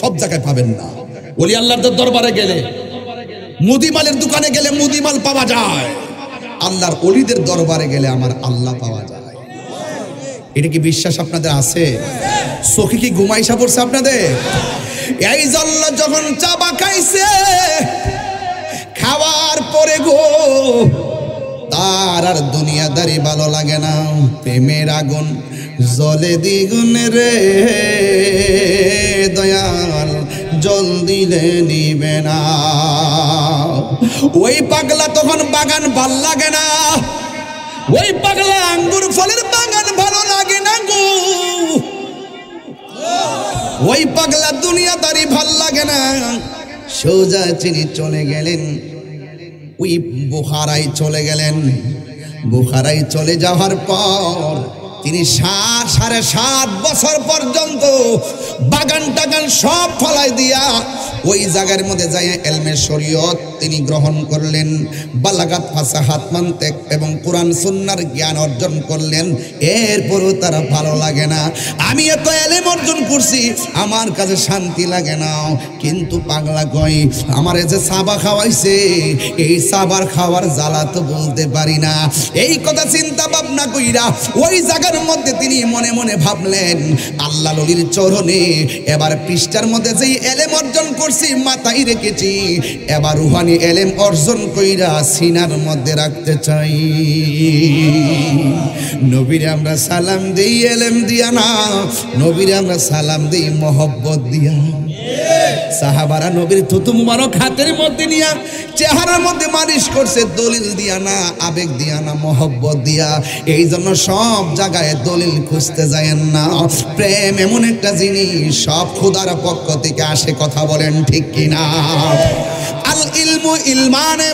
সব জায়গায় পাবেন না। ওলি আল্লাহদের দরবারে গেলে, মুদিমালের দোকানে গেলে মুদিমাল পাওয়া যায়, আল্লাহর ওলিদের দরবারে গেলে আমার আল্লাহ পাওয়া যায়। এটা কি বিশ্বাস আপনাদের আছে? চোখে কি ঘুমাইসা পড়ছে আপনাদের? এই জন্য যখন চাবা খাইছে, খাওয়ার পরে গো তার আর দুনিয়াদারি ভালো লাগে না, প্রেমের আগুন জলে দ্বিগুণ রে দয়াল, জল দিলে নিবে না। ওই পাগলা তখন বাগান ভাল লাগে না, ওই পাগলা আঙ্গুর ফলের বাগান ভালো লাগে না গো, ওই পাগলা দুনিয়াদারি ভাল লাগে না। সোজা তিনি চলে গেলেন, ওই বুখারায় চলে গেলেন। বুখারায় চলে যাওয়ার পর তিনি 7.5 বছর পর্যন্ত বাগান টাগান সব ফলাই দিয়া ওই জায়গার মধ্যে যাই এলমে শরীয়ত তিনি গ্রহণ করলেন, বালাগাত ফাসাহাত মানতিক এবং কোরআন সুন্নাহর জ্ঞান অর্জন করলেন। এরপরও তারা ভালো লাগে না, আমি এত এলেম অর্জন করছি আমার কাছে শান্তি লাগে না। কিন্তু পাগলা কই আমার যে সাবা খাওয়াইছে, এই সাবার খাওয়ার জ্বালা তো বলতে পারি না। এই কথা চিন্তা ভাবনা কইরা ওই জায়গার মধ্যে তিনি মনে মনে ভাবলেন, আল্লাহ নবীর চরণে এবার পৃষ্ঠার মধ্যে যেই এলেম অর্জন করছি মাথায় রেখেছি, এবার রুহানি এলেম অর্জন কইরা সিনার মধ্যে রাখতে চাই। নবীরে আমরা সালাম দেই এলেম দিয়া না, নবীরে আমরা সালাম দেই মহব্বত দিয়া। সাহাবারা নবীর থুতু মুবারক হাতের মধ্যে নিয়া চেহারার মধ্যে মালিশ করছে, দলিল দিয়া না, আবেগ দিয়া না, মহব্বত দিয়া। এই জন্য সব জায়গায় দলিল খুঁজতে যায়েন না। প্রেম এমন একটা জিনিস সব খোদার পক্ষ থেকে আসে, কথা বলেন ঠিক কিনা? আল ইলমু ইলমানে,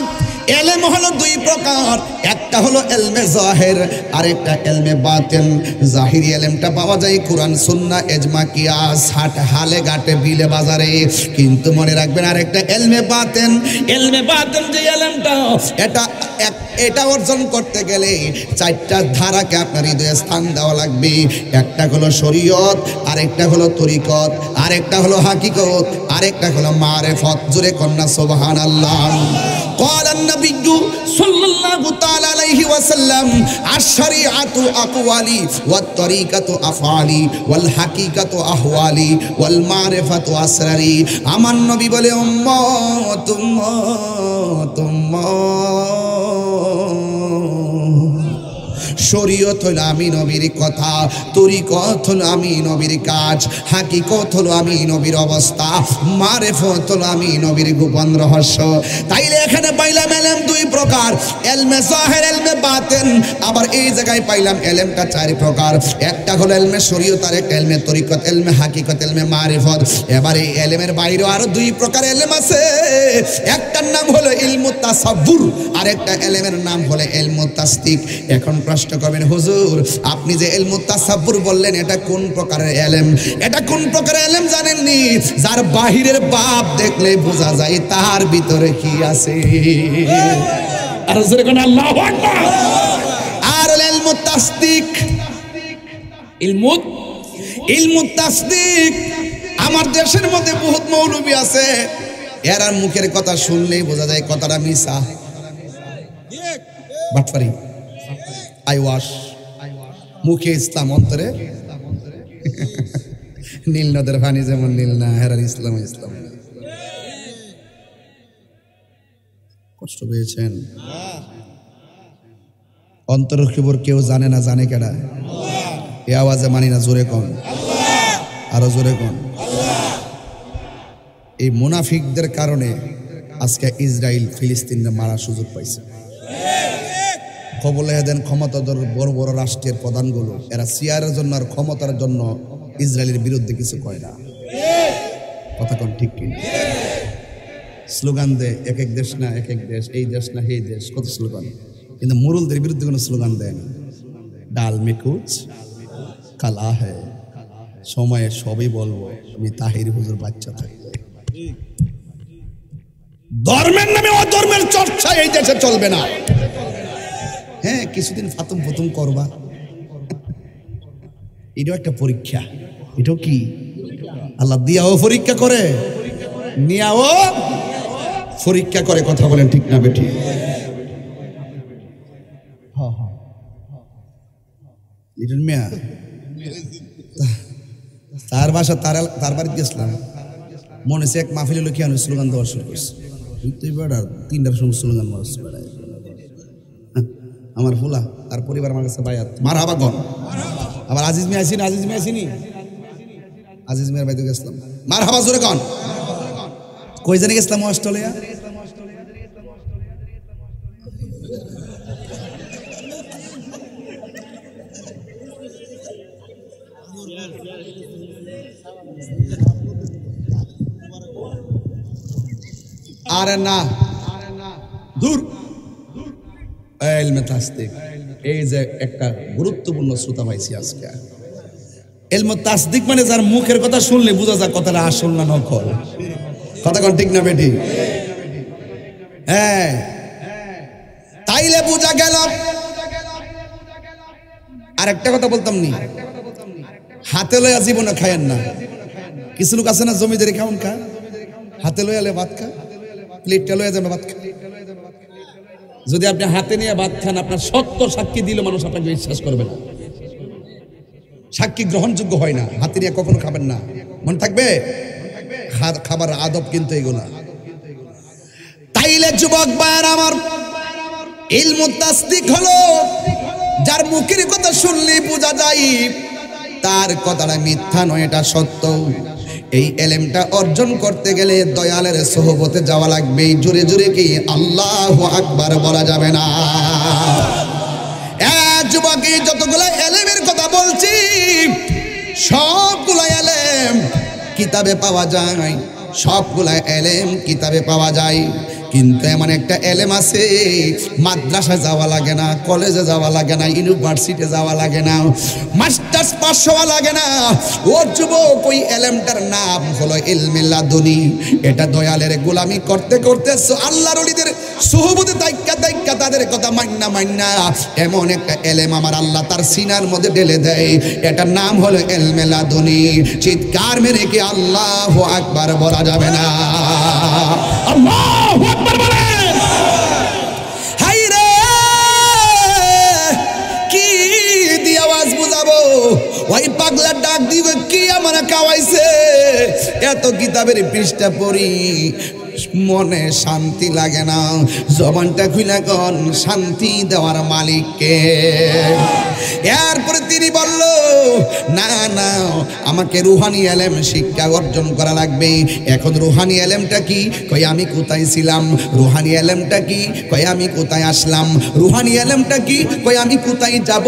এলেম হলো 2 প্রকার, একটা হলো এলমে জাহির আর একটা এলমে বাতিন। জাহিরি এলেমটা পাওয়া যায় কোরআন সুন্নাহ ইজমা কিয়াস হাট হালে ঘাটে বিলে বাজারে, কিন্তু মনে রাখবেন আর একটা এলমে বাতিন। এলমে বাতিন যে এলেমটা, এটা অর্জন করতে গেলে 4টা ধারাকে আপনার হৃদয়ে স্থান দেওয়া লাগবে। একটা হলো শরীয়ত, আরেকটা হলো তরিকত, আরেকটা হলো হাকিকত, আরেকটা হলো মারিফত। জোরে কন্যা সুবহানাল্লাহ। قال النبي صلى الله تعالى عليه وسلم الشريعة أقوالي والطريقة أفعالي والحقيقة أحوالي والمعرفة أسراري। আমার নবী বলে উম্মত উম্মত উম্মত, শরীয়ত হলো আমি নবীর কথা, তরিকত হলো আমি নবীর কাজ, হাকিকত হলো আমি নবীর অবস্থা, মারেফত হলো আমি নবীর গোপন রহস্য। তাইলে এখানে পাইলাম এলেম দুই প্রকার, এলমে জাহির, এলমে বাতিন। আবার এই জায়গায় পাইলাম এলেমটা চার প্রকার, একটা হলো এলমে শরীয়ত, আর একটা এলমে তরিকত, এলমে হাকিকত, এলমে মারিফত। এবার এই এলেমের বাইরেও আরো দুই প্রকার এলেম আছে, একটার নাম হলো ইলমু তাসাব্বুর, আর একটা এলেমের নাম হলো ইলমু তাসদিক। এখন প্রশ্ন করবেন, হুজুর আপনি যে ইলমু তাসাব্বুর বললেন এটা কোন প্রকারের এলেম? এটা কোন প্রকারের এলেম জানেননি? যার বাহিরের বাপ দেখলে বোঝা যায় তার ভিতরে কি আছে। আর জোরে কোন আল্লাহু আকবার। আর ইলমু তাসদিক, ইলমু তাসদিক। আমার দেশের মধ্যে বহুত মৌলবী আছে, এরা মুখের কথা শুনলেই বোঝা যায় কথাটা মিছা, বাটপারি, আইওয়াশ। মুখে ইসলাম, অন্তরে নীল নদের পানি যেমন নীল না, হেরার ইসলাম ইসলাম। কষ্ট পেয়েছেন? অন্তরের খবর কেউ জানে না, জানে কেডা? এ আওয়াজে মানি না, জোরে কোন, আরো জোরে কোন। এই মুনাফিকদের কারণে আজকে ইসরায়েল ফিলিস্তিনে মারার সুযোগ পাইছে। খবর দেন ক্ষমতাধর বড় বড় রাষ্ট্রের প্রধানগুলো, এরা সিয়ারের জন্য আর ক্ষমতার জন্য ইসরায়েলের বিরুদ্ধে কিছু কয় না। কথা কোন ঠিক কিনা? স্লোগান দেয়, এক এক দেশ না এক এক দেশ, এই দেশ না এই দেশ, কত স্লোগান, কিন্তু মুরুলদের বিরুদ্ধে কোনো স্লোগান দেয় না। ডাল মে কুছ কালা হ্যায়, সময়ে সবই বলবো, আমি তাহির হুজুর বাচ্চা থাকবে। ধর্মের নামে অধর্মের চর্চা এই দেশে চলবে না। হ্যাঁ, কিছুদিন ফাতুম ফুতুম করবা, এটাও একটা পরীক্ষা। এটাও কি আল্লাহ দিয়াও পরীক্ষা করে, নিয়াও পরীক্ষা করে। কথা বলেন ঠিক না বেঠিক? মিয়া তার বাসা, তার বাড়িতে গেছিলাম, মনে হচ্ছে এক মাহফিলে লোক স্লোগান দেওয়া শুরু করছে। তুই বেড়া 3টার সময় স্লোগান মারছে বেড়ায়। আমার ফুলা তার পরিবার আমার কাছে বায়াত মার হাবা গন। আবার আজিজ মিয়া আসিনি, আজিজ মিয়া আসিনি, আজিজ মিয়ার বাড়িতে গেছিলাম, মার হাবা জোরে গন। কই জানি গেছিলাম? অস্ট্রেলিয়া। আরে না, দূর। ইলমে তাসদিক, এই যে একটা গুরুত্বপূর্ণ শ্রোতা পাইছি আজকে। ইলমে তাসদিক মানে যার মুখের কথা শুনলে বোঝা যায় কথাটা আসল না নকল। কথা কোন ঠিক না বেটি? হ্যাঁ, তাইলে বোঝা গেল। আর একটা কথা বলতাম নি, হাতে লইয়া জীবনে খায়েন না। কিছু লোক আছে না জমিদারি খাউন খা, হাতে লইয়া ভাত খা, প্লেটটা লইয়া যাবে ভাত খা। যদি আপনি হাতে নিয়ে ভাত খান, আপনার সত্য সাক্ষী দিলে মানুষ আপনাকে বিশ্বাস করবে না, সাক্ষী গ্রহণযোগ্য হয় না। হাতে নিয়ে কখনো খাবেন না, মনে থাকবে। খাবার আদব কিন্তু এগুলা। তাইলে যুবক ভাইয়ের আমার, ইলমু তাসদিক হলো যার মুখের কথা শুনলে বোঝা যায় তার কথাটা মিথ্যা নয়, এটা সত্য। এই এলেমটা অর্জন করতে গেলে দয়ালের সোহবতে যাওয়া লাগবে। জোরে জোরে কি আল্লাহু আকবার বলা যাবে না? যুবক, যতগুলো এলেমের কথা বলছি সবগুলো এলেম কিতাবে পাওয়া যায়, সবগুলো এলেম কিতাবে পাওয়া যায়। কিন্তু এমন একটা এলেম আছে, মাদ্রাসায় যাওয়া লাগে না, কলেজে যাওয়া লাগে না, ইউনিভার্সিটি যাওয়া লাগে না, মাস্টার্স পাস হওয়া লাগে না। ও যুবক, ওই এলেমটার নাম হলো ইলমে লাদুনী। এটা দয়ালের গোলামি করতে করতে আল্লাহর ওলিদের সুহবতে দাইক্কা দাইক্কা তাদের কথা মান্না এমন একটা এলেম আমার আল্লাহ তার সিনার মধ্যে ঢেলে দেয়। এটার নাম হলো ইলমে লাদুনী। চিৎকার মেরে কি আল্লাহু আকবার বলা যাবে না? আল্লাহু আকবার বলেন। হাই রে, কি দিয়ে আওয়াজ বুঝাবো? ওই পাগলা ডাক দিবে কি আমার খাওয়াইছে? এত কিতাবের পৃষ্ঠা পড়ি, মনে শান্তি লাগে না, জবানটা খুলে কোন শান্তি দেওয়ার মালিককে। এরপরে তিনি বলল, না না, আমাকে রুহানি এলেম শিক্ষা অর্জন করা লাগবে। এখন রুহানি এলেমটা কি? কই আমি কোথায় ছিলাম? রুহানি এলেমটা কি? কই আমি কোথায় আসলাম? রুহানি এলেমটা কি? কই আমি কোথায় যাব?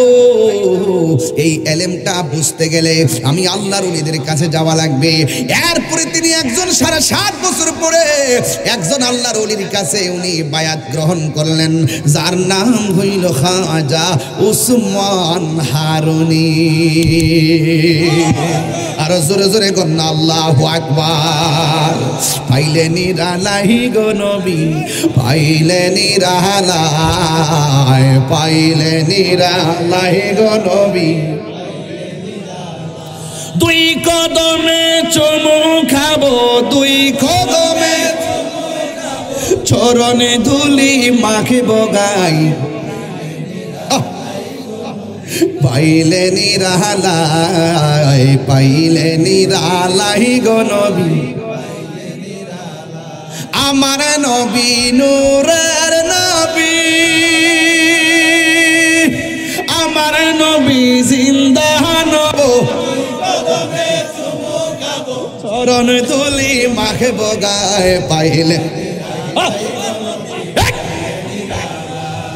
এই এলেমটা বুঝতে গেলে আমি আল্লাহর ওলিদের কাছে যাওয়া লাগবে। এরপরে তিনি একজন 7.5 বছর পরে একজন আল্লাহর ওলির কাছে উনি বায়াত গ্রহণ করলেন, যার নাম হইল খাজা উসমান হারুনি। আর জোরে জোরে কন্যা আল্লাহু আকবার। পাইলে নিরালাই গো নবী, পাইলে নিরালাই, পাইলে নিরালাই গো নবী। দুই কদমে চুমু খাবো, দুই কদমে চরণে ধুলি মাখিব গাই। পাইলে নিরালাই, পাইলে নিরালাই গো নবী। আমার নবী নূরের নবী, আমার নবী জিন্দা নব। চরণ তুলি মাখে বগায় পাইলে।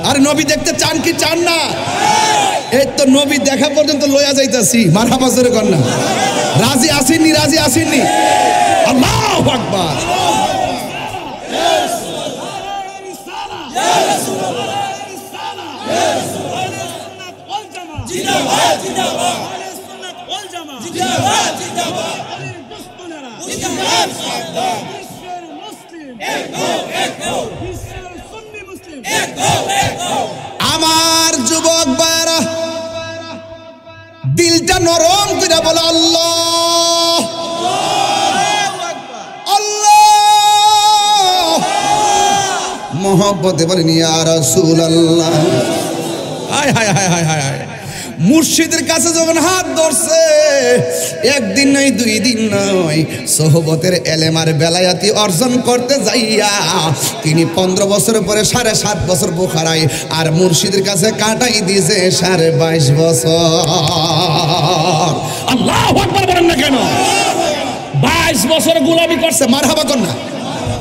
আর নবী দেখতে চান কি চান না? এই তো নবী দেখা পর্যন্ত লইয়া যাইতাছি। মারহাবা জোরে কর না। রাজি আসেননি? রাজি আসেননি? আল্লাহু আকবার। আমার যুবক ভাইরা দিলটা নরম করে বলে আল্লাহ আল্লাহ, মোহব্বতে বলেন ইয়া রাসূলুল্লাহ। হায় হায় হায় হায় হায়। মুর্শিদের কাছে যখন হাত ধরছে, একদিন নয়, 2 দিন নয়, সোহবতের এলেমার বেলায়াতি অর্জন করতে যাইয়া তিনি 15 বছর পরে 7.5 বছর বুখারায়, আর মুর্শিদের কাছে কাটাই দিয়েছে 22.5 বছর। আল্লাহু আকবার বলেন না কেন? 22 বছর গোলামি করছে। মারহাবা কর না।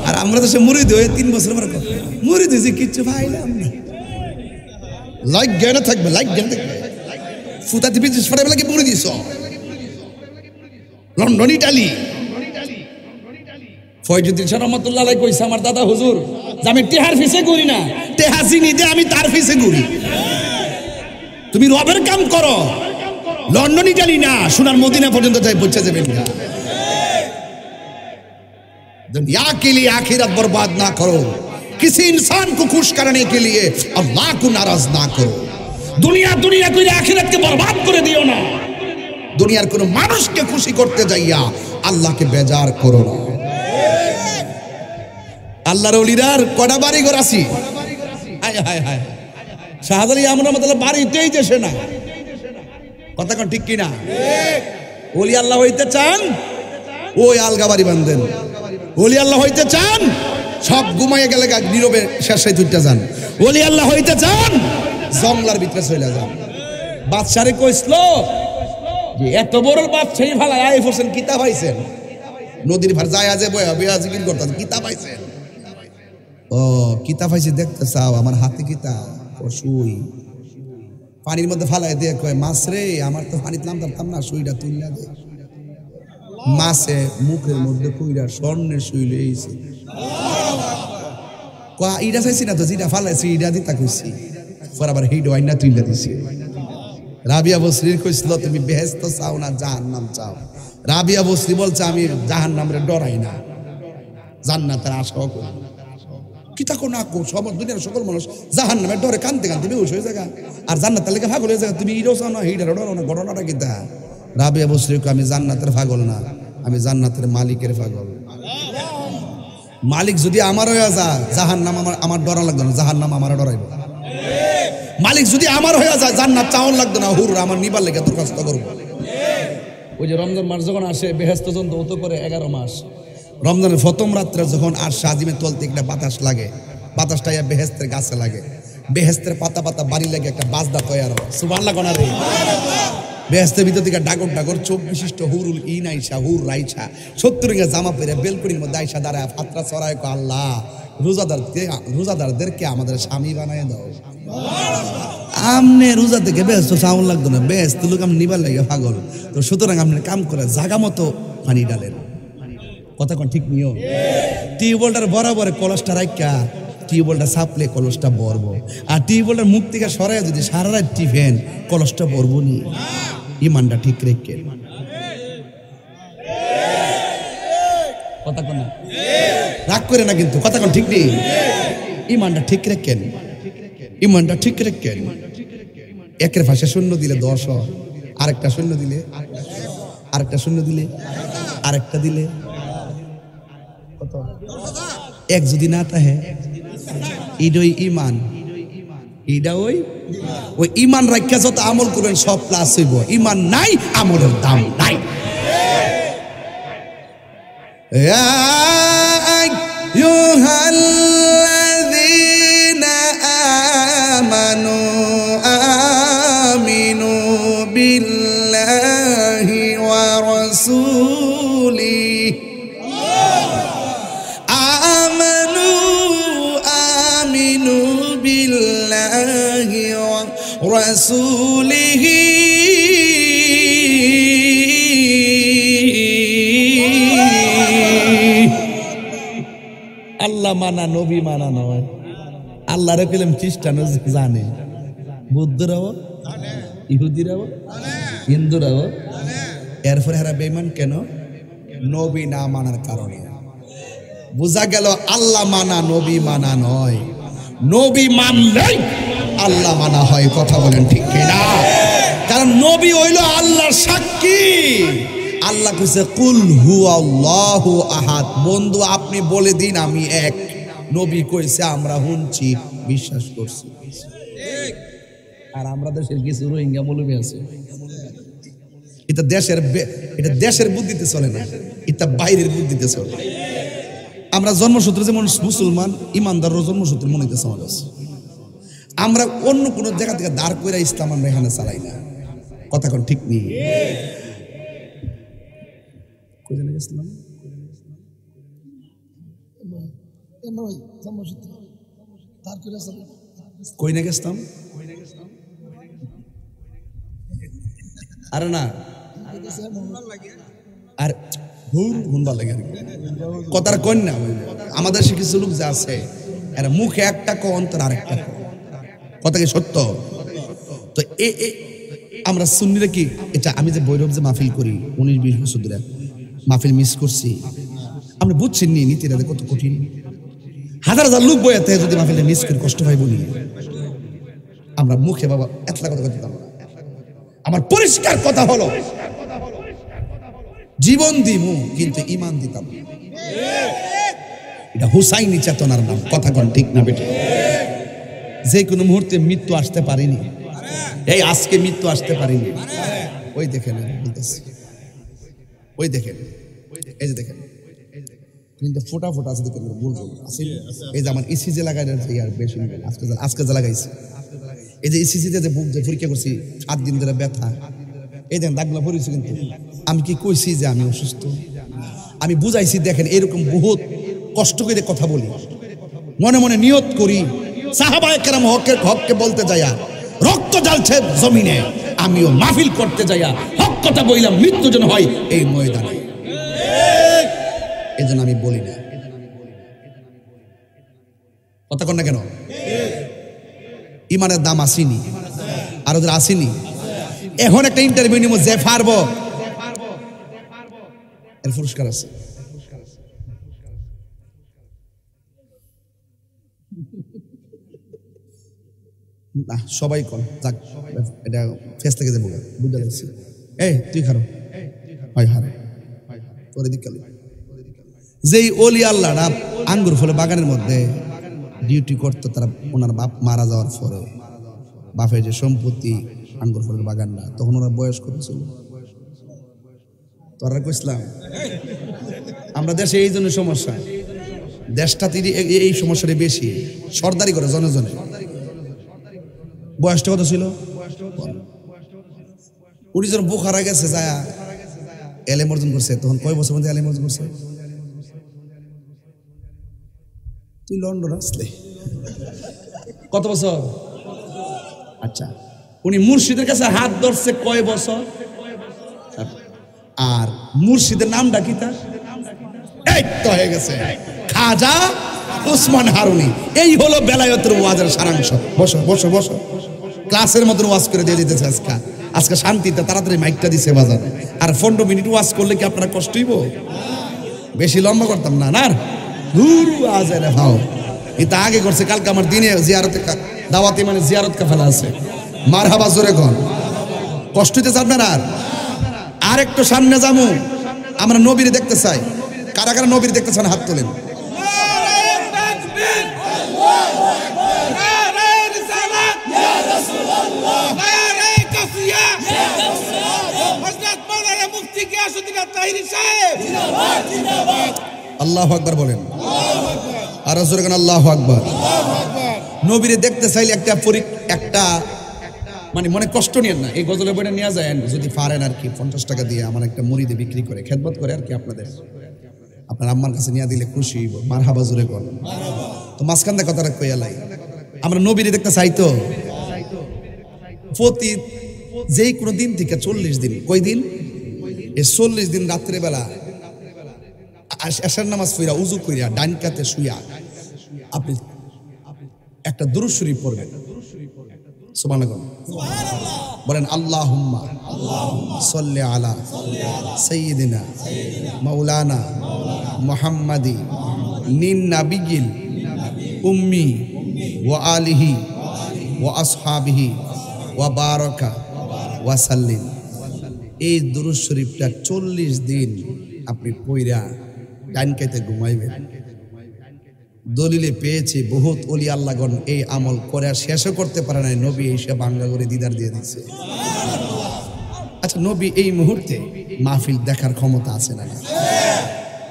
আর আমরা তো সে মুরিদ হয়ে 3 বছর পরে মুরিদ হয়েছি, কিচ্ছু পাইলাম না। লাইক জ্ঞান থাকবে, লাইক জ্ঞান থাকবে। ফুটা দিবি সরে বেলা কি পড়ে দিছ? London Italy. ফয়জুদ্দিন শাহ রহমাতুল্লাহ আলাইহি কইছে আমার দাদা হুজুর যে আমি টেহার ফিসে ঘুরি না, টেহা চিনি দে আমি তার ফিসে ঘুরি। তুমি রবের কাম করো, লন্ডন ইটালি না, সোনার মদিনা পর্যন্ত যাই পৌঁছে যাবেন না। दुनिया के लिए आखिरत बर्बाद ना करो, किसी इंसान को खुश करने के लिए अल्लाह को नाराज ना करो। दुनिया दुनिया को आखिरत के बर्बाद कर दियो ना। दुनियार कोनो मानुष के खुशी करते जाइया अल्लाह के बेजार करो ना। আল্লাহর ওলিরার কটা বাড়ি ঘর আছি? হায় হায় হায়। শাহজালি আমরা মতলব বাড়িতেই দেশে না। কথা কোন ঠিক কিনা? ওলি আল্লাহ হইতে চান, ওই আলগা বাড়ি বাঁধেন। ওলি আল্লাহ হইতে চান, সব ঘুমাইয়ে গেলে নীরবে শেষে দুইটা যান। ওলি আল্লাহ হইতে চান, জঙ্গলার ভিতরে চলে যান। বাদশারে কইছিল যে এত বড় বাদশাহী ভালাই আই হোসেন কিতাব পাইছেন, নদীর ভার যায় আজে বয়া বিয়া জিকির করতেন, কিতাব পাইছেন। ও কিতাব পাইছে দেখতে চাও? আমার হাতে কিতাব। ও সুই পানির মধ্যে ফালাই দিয়ে কয় মাছ রে, আমার তো পানিতে নামতাম না, সুইটা তুলিয়া দে। মাছে মুখের মধ্যে কইরা স্বর্ণের সুই লইছে। কয়া ইটা চাইছি না তো, যেটা ফালাইছি ইটা দিতা কইছি। পর আবার হিড ওয়াইনা তুইলা দিছি। রাবিয়া বসরির কইছিল তুমি বেহেশত চাও না জাহান্নাম চাও। রাবিয়া বসরি বলছে আমি জাহান্নামরে ডরাই না, জান্নাতের আশাও করি। কিতা কো না কো, সব দুনিয়ার সকল মানুষ জাহান্নামের ডরে কানতে কানতে বেহুশ হয়ে যায়, আর জান্নাতের লেগে পাগল হয়ে যায়। তুমি ইটাও চাও না, হিডারও ডরো না, ঘটনাটা কিতা? রাবিয়া বসরি আমি জান্নাতের পাগল না, আমি জান্নাতের মালিকের পাগল। মালিক যদি আমার হয়ে যায়, জাহান্নাম আমার ডরা লাগবে না, জাহান্নাম আমার ডরাইব। মালিক যদি আমার হয়ে যায়, জান্নাত চাওয়ার লাগবে না, হুর আমার নিবার লেগে দরখাস্ত করবো। ওই যে রমজান মাস যখন আসে, বেহেশত যখন দৌত করে 11 মাস, রমজানের প্রথম রাত্রে যখন আর আজিমের তলতে একটা বাতাস লাগে, বাতাসটা বেহেস্তের গাছে লাগে, বেহেস্তের পাতা পাতা বাড়ি লাগে একটা বাজদা তৈরি হয়। সুবহানাল্লাহ কোনা রে। বেহেস্তের ভিতর থেকে ডাগর ডাগর চোখ বিশিষ্ট হুরুল ইন আইসা হুর রাইসা 70 গে জামা পরে বেলকুনির মধ্যে আইসা দাঁড়ায় ফাতরা চড়ায় কো আল্লাহ রোজাদারদেরকে আমাদের স্বামী বানায় দাও। আমনে রোজা থেকে বেহেস্ত সাউন্ড লাগতো না, বেহেস্ত লোক আমি নিবার লাগে পাগল। তো সুতরাং আপনি কাম করে জাগা মতো পানি ডালেন। কথা কোন ঠিক নিও। টিউবওয়েলটার বরাবর কলসটা রাখা টিউবওয়েলটা সাপলে কলসটা ভরব, আর টিউবওয়েলটার মুখ থেকে সরাই যদি সারা রাত টিফেন কলসটা ভরব নি। ইমানটা ঠিক রেখে কথা কোন রাগ করে না কিন্তু, কথা কোন ঠিক নেই। ইমানটা ঠিক রেখেন, ইমানটা ঠিক রেখেন। একের ভাষা শূন্য দিলে 10 হয়, আরেকটা শূন্য দিলে আরেকটা শূন্য দিলে আরেকটা দিলে কত? এক যদি না থাকে ইডই ইমান, ইডা ওই ইমান রাখা যত আমল করবেন সব প্লাস হইব। ইমান নাই আমলের দাম নাই। আমানু আমিনু বিল্লাহি ওয়া রাসূলিহি আমানু আমিনু বিল্লাহি ওয়া রাসূলিহি আল্লাহ মানা নবী মানা নয়। আল্লাহরে পেলাম খ্রিস্টানও জানে, বৌদ্ধরাও ইহুদিরাও হিন্দুরাও। এরপরে এরা বেঈমান কেন? নবী না মানার কারণে। বোঝা গেল আল্লাহ মানা নবী মানা নয়, নবী মানলেই আল্লাহ মানা হয়। কথা বলেন ঠিক কিনা? কারণ নবী হইল আল্লাহর সাক্ষী। আল্লাহ কইছে কুল হুয়াল্লাহু আহাদ, বন্ধু আপনি বলে দিন আমি এক। নবী কইছে আমরা শুনছি বিশ্বাস করছি। আর আমরা দেশের কিছু রোহিঙ্গা মৌলবী আছে, এটা দেশের বুদ্ধিতে চলে না, এটা বাইরের বুদ্ধিতে চলে। আমরা জন্মসূত্রে যেমন মুসলমান, ইমানদারও জন্মসূত্রে মনে হইতেছে আমার কাছে। আমরা অন্য কোন জায়গা থেকে দাঁড় করে ইসলাম আমরা এখানে চালাই না। কথা কোন ঠিক নেই। কই না গেছিলাম? আরে না, আর হুনবার লাগে কথার কন না। আমাদের সে কিছু লোক যা আছে এরা মুখে একটা কো অন্তর আরেকটা কো। কথা কি সত্য? তো আমরা সুন্নিরা কি এটা, আমি যে বৈরব যে মাহফিল করি 19-20 বছর ধরে মাহফিল মিস করছি। আপনি বুঝছেন নি নীতিরা কত কঠিন। হাজার হাজার লোক বইয়াতে যদি মাহফিলটা মিস করে কষ্ট পাই বলি। আমরা মুখে বাবা এতলা কথা বলতে পারবো না। আমার পরিষ্কার কথা হলো জীবন দিমু কিন্তু ইমান দিতাম। এটা হুসাইনি চেতনার নাম। কথা কোন ঠিক না বেটা? যে কোনো মুহূর্তে মৃত্যু আসতে পারেনি, এই আজকে মৃত্যু আসতে পারেনি। ওই দেখেন বলতেছি, ওই দেখেন, এই যে দেখেন কিন্তু ফোটা ফোটা আছে, দেখেন বলবো এই যে আমার ইসিজি লাগাই বেশি আজকে যে লাগাইছি, এই যে ইসিজিতে যে বুক যে পরীক্ষা করছি 7 দিন ধরে ব্যথা, এই দেখেন দাগগুলো পড়েছি। কিন্তু আমি কি কইছি যে আমি অসুস্থ? আমি বুঝাইছি দেখেন এরকম বহুত কষ্ট করে কথা বলি, মনে মনে নিয়ত করি সাহাবায়ে কেরাম হককে বলতে যাইয়া রক্ত জ্বালছে জমিনে, আমিও মাহফিল করতে যাইয়া হক কথা বইলাম মৃত্যু যেন হয় এই ময়দানে। এই জন্য আমি বলি না। কথা কন না কেন? ইমানের দাম আসেনি, আর ওদের আসেনি। এখন একটা ইন্টারভিউ নিব, যে পারবো এর পুরস্কার আছে। না সবাই কন যাক, এটা ফেস থেকে যাবো বুঝতে পারছি। এই তুই খারো হয় হারে পরে দিকাল। যেই ওলি আল্লাহরা আঙ্গুর ফলে বাগানের মধ্যে ডিউটি করতো, তারা ওনার বাপ মারা যাওয়ার পরে বাপের যে সম্পত্তি আঙ্গুর ফলের বাগানটা, তখন ওরা বয়স কত ছিল? তোরা কইসলাম আমরা দেশে এই জন্য সমস্যা, দেশটা এই সমস্যাটা বেশি, সর্দারি করে জনে জনে। বয়সটা কত ছিল? উনি যখন বোখারা গেছে যায় এলেম অর্জন করছে, তখন কয় বছর মধ্যে এলেম অর্জন করছে? তুই লন্ডন আসলে কত বছর? আচ্ছা, উনি মুর্শিদের কাছে হাত ধরছে কয় বছর? আর মুর্শিদের নামটা কি তার? এই তো হয়ে গেছে, খাজা ওসমান হারুনি। এই হলো বেলায়েতের ওয়াজের সারাংশ। বসো বসো বসো, ক্লাসের মতন ওয়াজ করে দিয়ে দিতেছে আজকে। আজকে শান্তিতে তাড়াতাড়ি মাইকটা দিছে বাজার। আর 15 মিনিট ওয়াজ করলে কি আপনারা কষ্ট হইব? বেশি লম্বা করতাম না না, গুরু আজের ভাও এটা আগে করছে। কালকে আমার দিনে জিয়ারতে দাওয়াতি মানে জিয়ারত কাফেলা আছে। মারহাবা জোরে কোন, কষ্ট হইতেছে আপনার? আর একটু সামনে যামু, আমরা নবীরে দেখতে চাই। কারা কারা নবীরে দেখতে চান হাত তোলেন। আল্লাহু আকবার বলেন, আর জোরে কোন আল্লাহু আকবার। নবীরে দেখতে চাইলে একটা মানে মনে কষ্ট নিয়েন না, এই গজলের বইটা নিয়ে যায় যদি পারেন আর কি, 50 টাকা দিয়ে আমার একটা মুরিদে বিক্রি করে খেদমত করে আর কি, আপনার আম্মার কাছে নিয়ে দিলে খুশি হইব। মারহাবা জোরে কোন। তো মাঝখান দিয়ে কথাটা কইয়া লাই, আমরা নবীরে দেখতে চাই তো প্রতি যেই কোনো দিন থেকে 40 দিন, কই দিন? এই 40 দিন রাত্রে বেলা এশার নামাজ পড়া উযু কইরা ডান কাতে শুয়া আপনি একটা দুরূদ শরীফ পড়বেন। সুবহানাল্লাহ বলেন, আল্লাহুম্মা সাল্লি আলা সাইয়্যিদিনা মাওলানা মুহাম্মাদি নিন নাবিয়িল উম্মি ওয়া আলিহি ওয়া আসহাবিহি ওয়া বারাকা ওয়া সাল্লিম। এই দুরূদ শরীফটা 40 দিন আপনি পড়া ডান কাতে ঘুমাইবেন। দলিলে পেয়েছে বহুত ওলি আল্লাহগণ এই আমল করে শেষও করতে পারে নাই, নবী এসে বাংলা করে দিদার দিয়ে দিচ্ছে। আচ্ছা, নবী এই মুহূর্তে মাহফিল দেখার ক্ষমতা আছে না?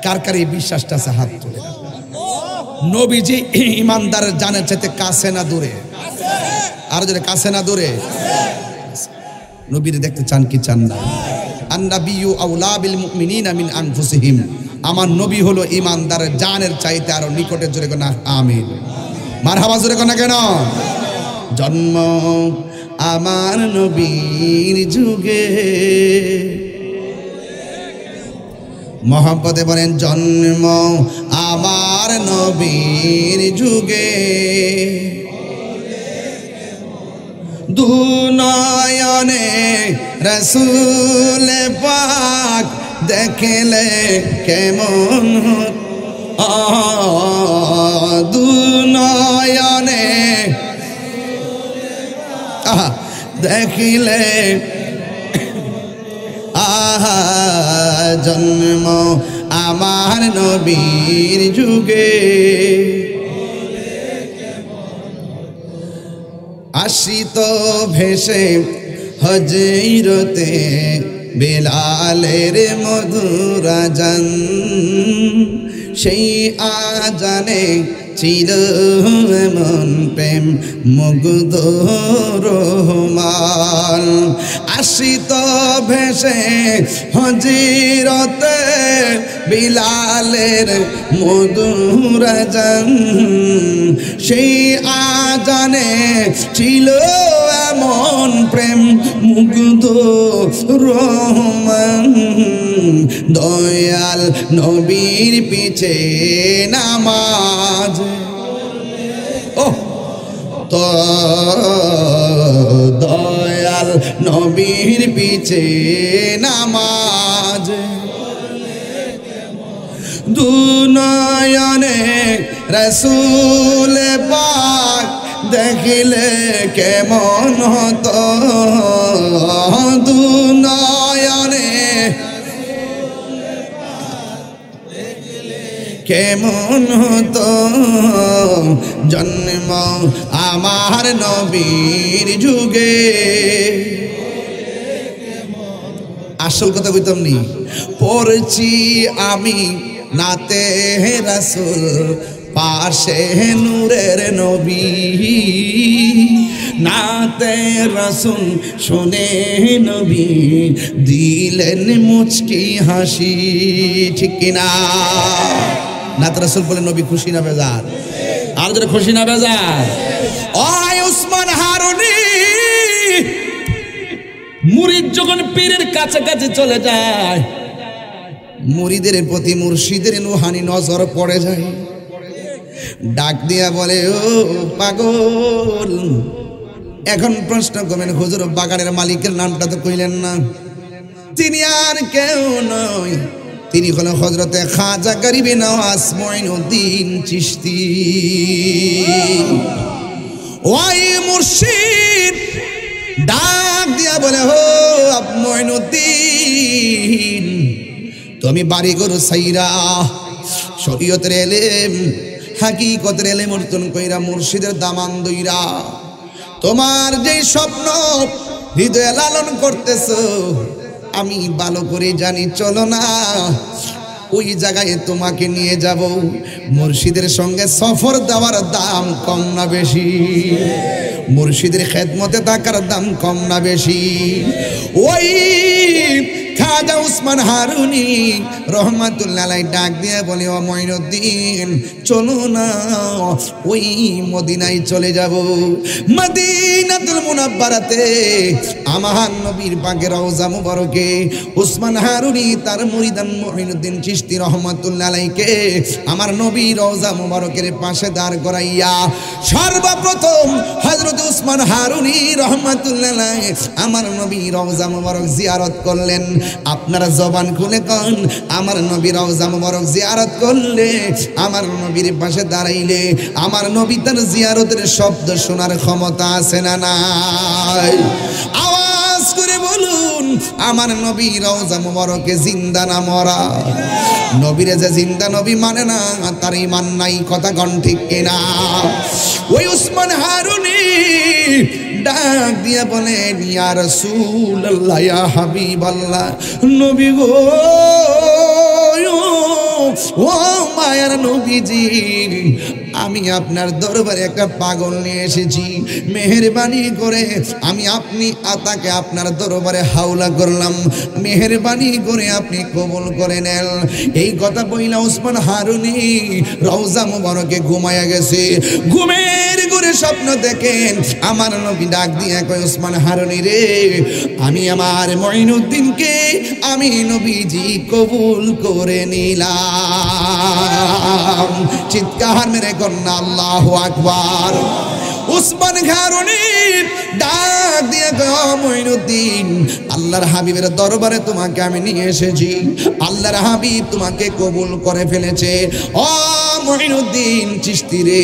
কার কার এই বিশ্বাসটা আছে হাত তুলে। নবী যে ইমানদারের জানের চাইতে কাছে না দূরে? আর যদি কাছে না দূরে, নবীর দেখতে চান কি চান না? আন-নাবিয়্যু আওলা বিল মুমিনিনা মিন আনফুসিহিম। আমার নবী হলো ইমানদারের জানের চাইতে আরো নিকটের। জোরে কোন আমিন, মারহাবা জোরে কোন। কেন? জন্ম আমার নবীর যুগে, মহব্বতে বলেন, জন্ম আমার নবীর যুগে, দুনয়নে রাসূল পাক দেখলে কেমন, দুনয়নে দেখিলে আহা, জন্ম আমার নবীর যুগে, আসিত ভেসে হজরতে বেলালের মধুর আজান, সেই আজানে ছিল এমন প্রেম মুগ্ধ রহমান। আসিত ভেসে হজরতে বিলালের মধুর আজান, সেই আজানে ছিল এমন প্রেম মুগ্ধ রহমান। দয়াল নবীর পিছে নামাজ, ও তো দয়াল নবীর পিছে নামাজ, দুনয়নে রাসূল পাক দেখিলে কেমন হতো, দুনয়নে কেমন হতো, জন্ম আমার নবীর যুগে। আসল কথা কইতাম নি, পড়ছি আমি নাতে রাসূল পাশে নূরের নবী নাতে রাসূল শুনে নবী দিলেন মুচকি হাসি ঠিক কিনা নাতে রাসূল বলে নবী খুশি না বেজার আর যারা খুশি না বেজার ওই উসমান হারুনি মুরিদ যখন পীরের কাছাকাছি চলে যায় মুরিদের প্রতি মুর্শিদের রুহানি নজর পড়ে যায় ডাক দিয়া বলে ও পাগল এখন প্রশ্ন করবেন হুজুর বাগানের মালিকের নামটা তো কইলেন না তিনি আর কেউ নয় তিনি হলেন হযরতে খাজা গরিবে নওয়াজ মঈনুদ্দিন চিশতি ওই মুর্শিদ ডাক দিয়া বলে হো মঈনুদ্দিন তুমি বাড়ি করো সাইরা শরীয়তের এলেম হাকিকতের এলেম অর্জন কইরা মুর্শিদের দামান দইরা তোমার যে স্বপ্ন হৃদয়ে লালন করতেছো আমি ভালো করে জানি চলো না ওই জায়গায় তোমাকে নিয়ে যাব মুর্শিদের সঙ্গে সফর দেওয়ার দাম কম না বেশি মুর্শিদের খেদমতে থাকার দাম কম না বেশি ওই খাজা উসমান হারুনি রহমাতুল্লাহ আলাইহি ডাক দিয়ে বলে ও মঈনুদ্দিন চলো না ওই মদিনায় চলে যাব মদিনাতুল মুনাব্বারাতে আমার নবীর পাকের রওজা মুবারকে উসমান হারুনি তার মুরিদান মঈনুদ্দিন চিশতি রহমাতুল্লাহ আলাইহিকে আমার নবীর রওজা মুবারকের পাশে দাঁড় করাইয়া সর্বপ্রথম হযরত উসমান হারুনি রহমাতুল্লাহ আলাইহি আমার নবীর রওজা মুবারক জিয়ারত করলেন আপনারা জবান খুলে কোন আমার নবীর রওজা মুবারক জিয়ারত করলে আমার নবীর পাশে দাঁড়াইলে আমার নবী তার জিয়ারতের শব্দ শোনার ক্ষমতা আছে না নাই আওয়াজ করে বলুন আমার নবীর রওজা মুবারকে জিন্দা না মরা নবীরে যে জিন্দা নবী মানে না তার ঈমান নাই কথা কোন ঠিক কিনা ওই উসমান হারুনি ডাক দিয়া বলেন ইয়া রাসূলুল্লাহ ইয়া হাবিবাল্লাহ নবী গো ও মায়ার নবীজি আমি আপনার দরবারে একটা পাগল নিয়ে এসেছি মেহেরবানি করে আমি আপনি তাকে আপনার দরবারে হাওলা করলাম মেহেরবানি করে আপনি কবুল করে নেন এই কথা বইলা উসমান হারুনি রওজা মুবারকে ঘুমায়া গেছে ঘুমের ঘরে স্বপ্ন দেখেন আমার নবী ডাক দিয়ে কয় উসমান হারুনি রে আমি আমার মঈনুদ্দিনকে আমি নবীজি কবুল করে নিলাম চিৎকার মেরে কন্যা আল্লাহু আকবার উসমান হারুনি ডাক দিয়ে কয় মঈনুদ্দিন আল্লাহর হাবিবের দরবারে তোমাকে আমি নিয়ে এসেছি আল্লাহর হাবিব তোমাকে কবুল করে ফেলেছে ও মঈনুদ্দিন চিশতি রে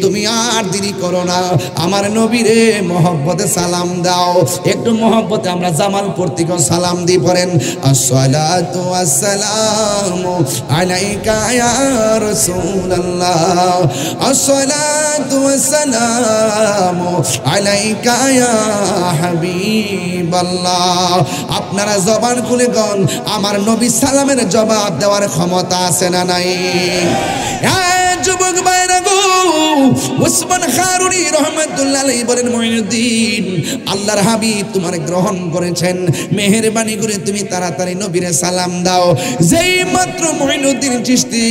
তুমি আর দেরি করো না আমার নবীরে মহব্বতে সালাম দাও একটু মহব্বতে আমরা জামালপুর থেকে সালাম দিয়ে পড়েন আসসালাতু ওয়াসসালামু আলাইকা ইয়া রাসূলুল্লাহ আসসালাতু ওয়াসসালামু আলাইকা ইয়া হাবিবাল্লাহ আপনারা জবান খুলে কোন আমার নবী সালামের জবাব দেওয়ার ক্ষমতা আছে না নাই যুবক ভাইরা গো উসমান হারুনি রহমাতুল্লাহ আলাইহি বলেন মঈনুদ্দিন আল্লাহর হাবিব তোমার গ্রহণ করেছেন মেহেরবানি করে তুমি তাড়াতাড়ি নবীরে সালাম দাও যেই মাত্র মঈনুদ্দিন চিশতি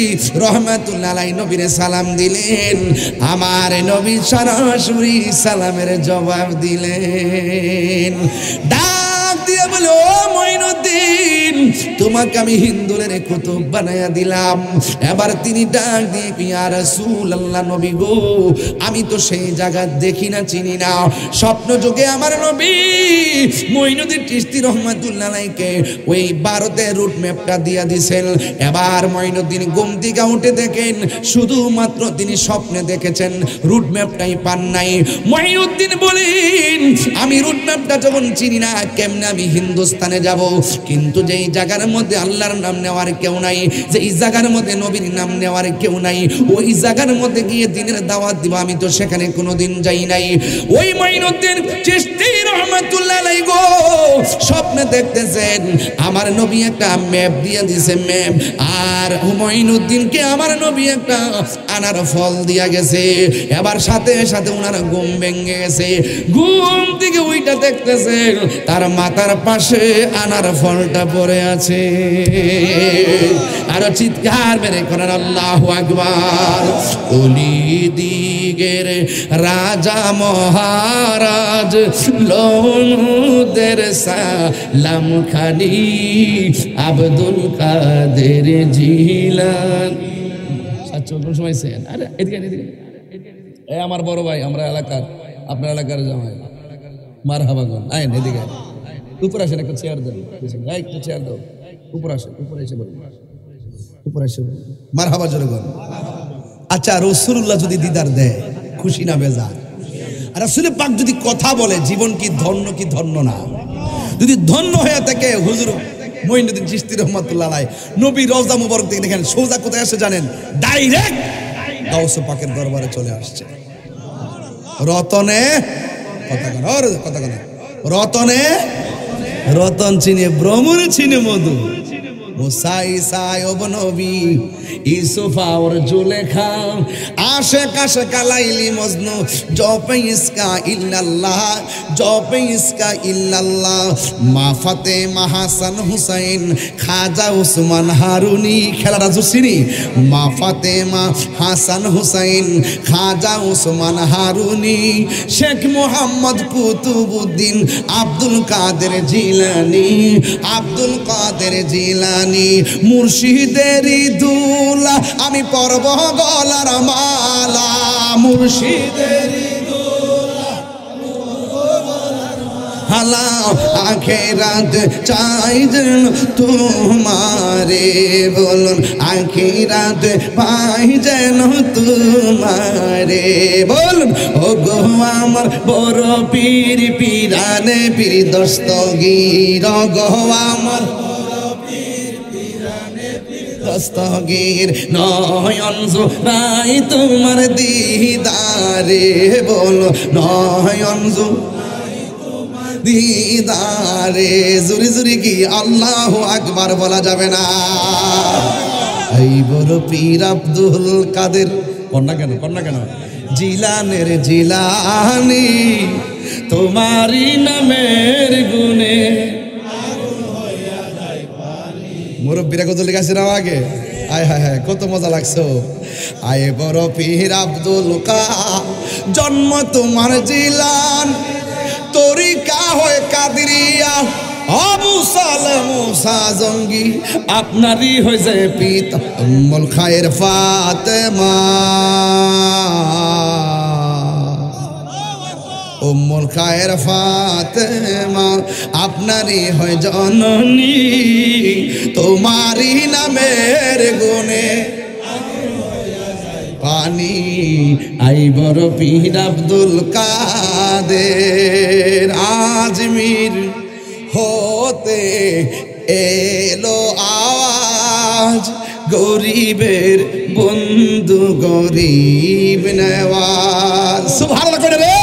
রহমাতুল্লাহ আলাইহি নবীরে সালাম দিলেন আমার নবী সরাসরি সালামের জবাব দিলেন ডাক দিয়ে বলে ও মঈনুদ্দিন তোমাকে আমি হিন্দুদের কুতুব বানায়া দিলাম এবার তিনি ডাক দিয়ে ইয়া রাসূলুল্লাহ নবী গো আমি তো সেই জায়গা দেখি না চিনি না স্বপ্ন যোগে আমার নবী মঈনুদ্দিন চিশতি রহমাতুল্লাহ আলাইহিকে ওই ভারতের রুট ম্যাপটা দিয়া দিয়েছেন এবার মঈনুদ্দিন ঘুম থেকে উঠে দেখেন শুধুমাত্র তিনি স্বপ্নে দেখেছেন রুট ম্যাপটাই পান নাই মঈনুদ্দিন বলেন আমি রুট ম্যাপটা যখন চিনি না কেমনে আমি হিন্দুস্তানে যাব কিন্তু যেই জায়গার মধ্যে আল্লাহর নাম নেওয়ার কেউ নাই, যেই জায়গার মধ্যে নবীর নাম নেওয়ার কেউ নাই, ওই জায়গার মধ্যে গিয়ে দিনের দাওয়াত দিব, আমি তো সেখানে কোনোদিন যাই নাই। ওই মাইনুদ্দিন চিশতি রহমাতুল্লাহ আলাইহি গো স্বপ্নে দেখতেছেন আমার নবী একটা ম্যাপ দিয়ে দিয়েছে, ম্যাপ, আর হুমায়ুনুদ্দিনকে আমার নবী একটা আনার ফল দিয়া গেছে। এবার সাথে সাথে ওনার ঘুম ভেঙে গেছে, ঘুম থেকে ওইটা দেখতেছেন তার মাথার পাশে আনার ফলটা পড়ে আছে। আর চিৎকার মেরে করেন আল্লাহু আকবার। ওলি দিগের রাজা মহারাজ লোদের সালাম খানি আব্দুল কাদের জিলানী। কোন সময় আরে এদিকে এই আমার বড় ভাই, আমরা এলাকার, আপনার এলাকার জামাই মারহাবা গন, আইন এদিকে উপরে আসেন, একটা চেয়ার দেন, একটা চেয়ার দাও, উপরে আসেন, উপরে এসে বলুন, উপরে এসে মারহাবা জোরে গন। আচ্ছা, রাসূলুল্লাহ যদি দিদার দেয় খুশি না বেজার? আর রাসূল পাক যদি কথা বলে জীবন কি ধন্য কি ধন্য না? যদি ধন্য হয়ে থাকে হুজুর মঈনুদ্দিন চিশতি রহমাতুল্লাহ আলাইহি নবী রওজা মুবারক থেকে দেখেন সোজা কোথায় আসে জানেন? ডাইরেক্ট গাউসে পাকের দরবারে চলে আসছে। রতনে কথা রতনে রতন চিনে ভ্রমণ চিনে মধু, মুসাই সাই নবী ইউসুফা ওর জুলেখা, আশেক আশেক লাইলি মজনু, জপে ইসকা ইল্লাল্লাহ, জপে ইসকা ইল্লাল্লাহ, মা ফাতেমা হাসান হুসাইন খাজা উসমান হারুনি। খেলাটা জুসিনি, মা ফাতেমা হাসান হুসাইন খাজা উসমান হারুনি, শেখ মোহাম্মদ কুতুবউদ্দিন আব্দুল কাদের জিলানী, আব্দুল কাদের জিলানী, মুর্শিদেরই দুলা আমি পরব গলার মালা, মুর্শিদেরই দুলা হালা, আখেরাত চাই যেন তোমারে, বলুন আখেরাত পাই যেন তোমারে, বলুন ও গো আমার বড় পীর পীরানে পীর দস্তগীর, গো আমার দস্তগীর নয়ন জুড়াই তোমার দিদারে, বলো নয়ন জুড়াই তোমার দিদারে। জুরি জুরি কি আল্লাহু আকবার বলা যাবে না? এই বড় পীর আব্দুল কাদের কন্যা কেন জিলানের জিলানি, তোমারই নামের গুণে মুরব্বীরা কত লেখাছে না আগে? আয় হায় হায় কত মজা লাগছো। আয় বড় পীর আব্দুল কাদের, জন্ম তোমার জিলান, তরিকা হয় কাদরিয়া, আবু সালেহ মুসা জঙ্গি আপনারই হয়ে যায় পিতা, উম্মুল খায়ের ফাতেমা, উম্মুল খায়ের ফাতেমা আপনারই হয় জননী, তোমারই নামের গুণে পানি। আই বড় পীর আব্দুল কাদের, আজমির হতে এলো আওয়াজ, গরিবের বন্ধু গরিব নেওয়াজ। সুবহানাল্লাহ কইরে রে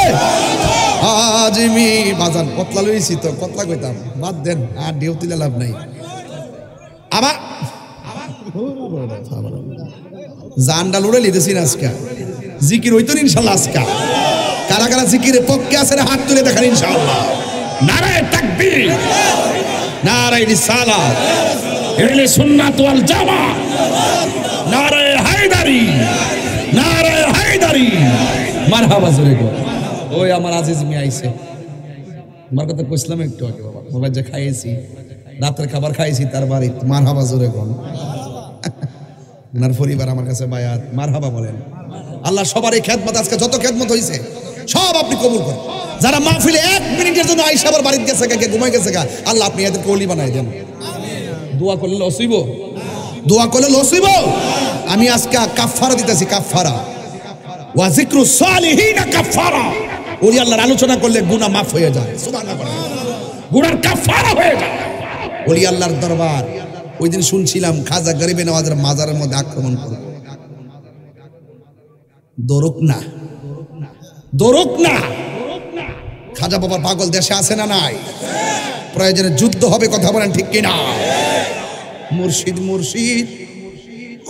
আজমি বাজান কতলা লইছি তো, কতলা কইতাম বাদ দেন, আর ডিউটি লাভ নাই। আবার জানডা লড়ে লিতেছি না আজকে, জিকির হইতো ইনশাল্লাহ আজকে। কারা কারা জিকিরের পক্ষে আছে হাত তুলে দেখান ইনশাআল্লাহ। নারায়ে তাকবীর, নারায়ে রিসালাত, আহলে সুন্নাত ওয়াল জামাত, নারায়ে হায়দারি, নারায়ে হায়দারি, মারহাবা জোরে গো। ওই আমার আজিজ মিয়া আইছে, আমার কথা কইছিলাম একটু আগে, বাবা মোবাইল যে খাইয়েছি, রাতের খাবার খাইছি তার বাড়ি, মারহাবা জোরে গো। ওনার পরিবার আমার কাছে বায়াত, মারহাবা বলেন। আল্লাহ সবারই খেদমত, আজকে যত খেদমত হয়েছে সব আপনি কবুল করেন। যারা মাহফিলে 1 মিনিটের জন্য আইসা আবার বাড়িতে গেছে কে ঘুমাই গেছে গা, আল্লাহ আপনি এদেরকে ওলি বানাই দেন। দোয়া করলে লস হইব, দোয়া করলে লস হইব। আমি আজকে কাফারা দিতেছি, কাফারা ওয়া যিকরু সালিহিন কাফারা। ওলি আল্লাহর আলোচনা করলে গুনাহ মাফ হয়ে যায়, সুবহানাল্লাহ, গুনার কাফারা হয়ে যায়। ওলি আল্লাহর দরবার। ওই দিন শুনছিলাম খাজা গরিবে নওয়াজের মাজারের মধ্যে আক্রমণ করবে। দরুক না, দরুক না। খাজা বাবার পাগল দেশে আছে না নাই? প্রয়োজনে যুদ্ধ হবে, কথা বলেন ঠিক কিনা? মুর্শিদ মুর্শিদ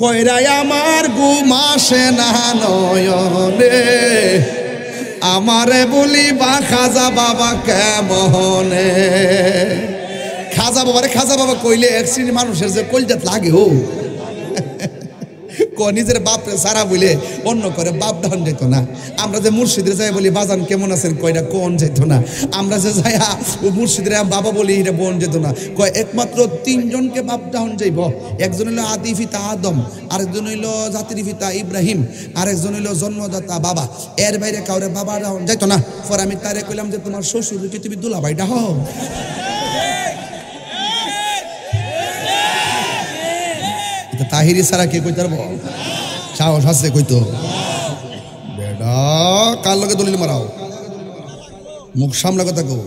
কইরাই আমার ঘুম আসে না নয়নে, আমারে বলি বা খাজা বাবা কেমনে। খাজা বাবারে খাজা বাবা কইলে এক শ্রেণীর মানুষের যে কলজাত লাগে ও নিজের বাপরে সারা বলে অন্য করে বাপ ডান যেত না। আমরা যে মুর্শিদের যাই বলি বাজান কেমন আছেন কয়টা কোন যেত না। আমরা যে যাই ও মুর্শিদের বাবা বলি এটা বোন যেত না। কয় একমাত্র তিনজনকে বাপ ডাউন যাইব। একজন হইল আদি পিতা আদম, আরেকজন হইল জাতির পিতা ইব্রাহিম, আরেকজন হইল জন্মদাতা বাবা। এর বাইরে কাউরে বাবা ডাউন যাইত না। পরে আমি তারে কইলাম যে তোমার শ্বশুর কি তুমি দুলাভাইটা হও? তাহিরি সারা কে কইতে পারবো? সাহস আছে কইতো? বেডা কার লগে দলিল মারাও, মুখ সামলা কথা কো।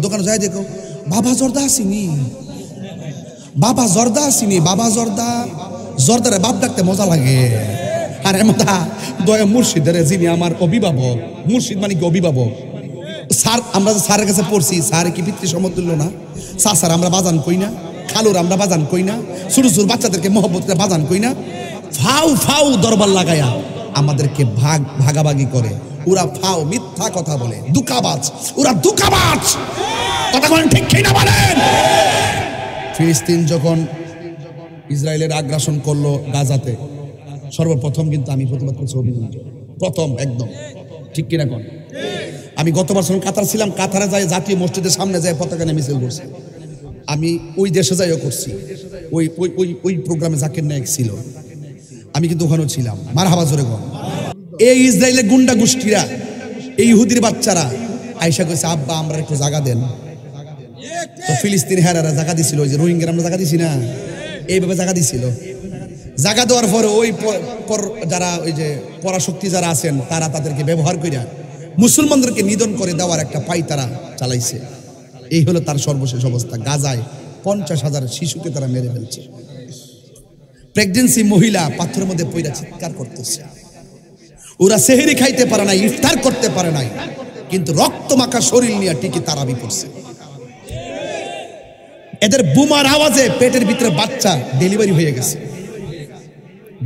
দোকানে যাই দেখো বাবা জর্দা আসিনি, বাবা জর্দা আসিনি, বাবা জর্দা। জর্দারে বাপ ডাকতে মজা লাগে। আর এমতা দয়া মুর্শিদের যিনি আমার অভিভাবক, মুর্শিদ মানে কি অভিভাবক। স্যার আমরা স্যারের কাছে পড়ছি, স্যার কি পিতৃ সমতুল্য না? স্যার আমরা বাজান কই না, খালুর আমরা বাজান কই না, ছোট ছোট বাচ্চাদেরকে মহব্বত বাজান কই না। ফাউ ফাউ দরবার লাগায়া আমাদেরকে ভাগাভাগি করে। ওরা ফাও মিথ্যা কথা বলে, দুকাবাজ, ওরা দুকাবাজ। কথা বলেন ঠিক কিনা বলেন? ফিলিস্তিন যখন ইসরায়েলের আগ্রাসন করলো গাজাতে, সর্বপ্রথম কিন্তু আমি প্রতিবাদ করছি অভিনন্দন, প্রথম একদম ঠিক কিনা কোন? আমি গতবার যখন কাতার ছিলাম, কাতারে যাই জাতীয় মসজিদের সামনে যায় পতাকা নিয়ে মিছিল করছি। আমি ওই দেশে যাইও করছি, ওই ওই ওই ওই প্রোগ্রামে জাকির নায়েক ছিল, আমি কিন্তু ওখানেও ছিলাম। মারহাবা জোরে গো। এই ইসরায়েলের গুন্ডা গোষ্ঠীরা, এই ইহুদির বাচ্চারা আইসা কইছে আব্বা আমরা একটু জায়গা দেন। তো ফিলিস্তিন হেরারা জায়গা দিছিল, ওই যে রোহিঙ্গার আমরা জায়গা দিছি না, এইভাবে জায়গা দিছিল। জায়গা দেওয়ার পরে ওই যারা ওই যে পরাশক্তি যারা আছেন তারা তাদেরকে ব্যবহার করিয়া মুসলমানদেরকে নিধন করে দেওয়ার একটা পাই তারা চালাইছে। এই হলো তার সর্বশেষ অবস্থা। গাজায় 50,000 শিশুকে তারা মেরে ফেলছে। প্রেগনেন্সি মহিলা পাথরের মধ্যে পইরা চিৎকার করতেছে। ওরা সেহরি খাইতে পারে নাই, ইফতার করতে পারে নাই, কিন্তু রক্ত মাখা শরীর নিয়ে ঠিকই তারাবি করছে। এদের বোমার আওয়াজে পেটের ভিতরে বাচ্চা ডেলিভারি হয়ে গেছে।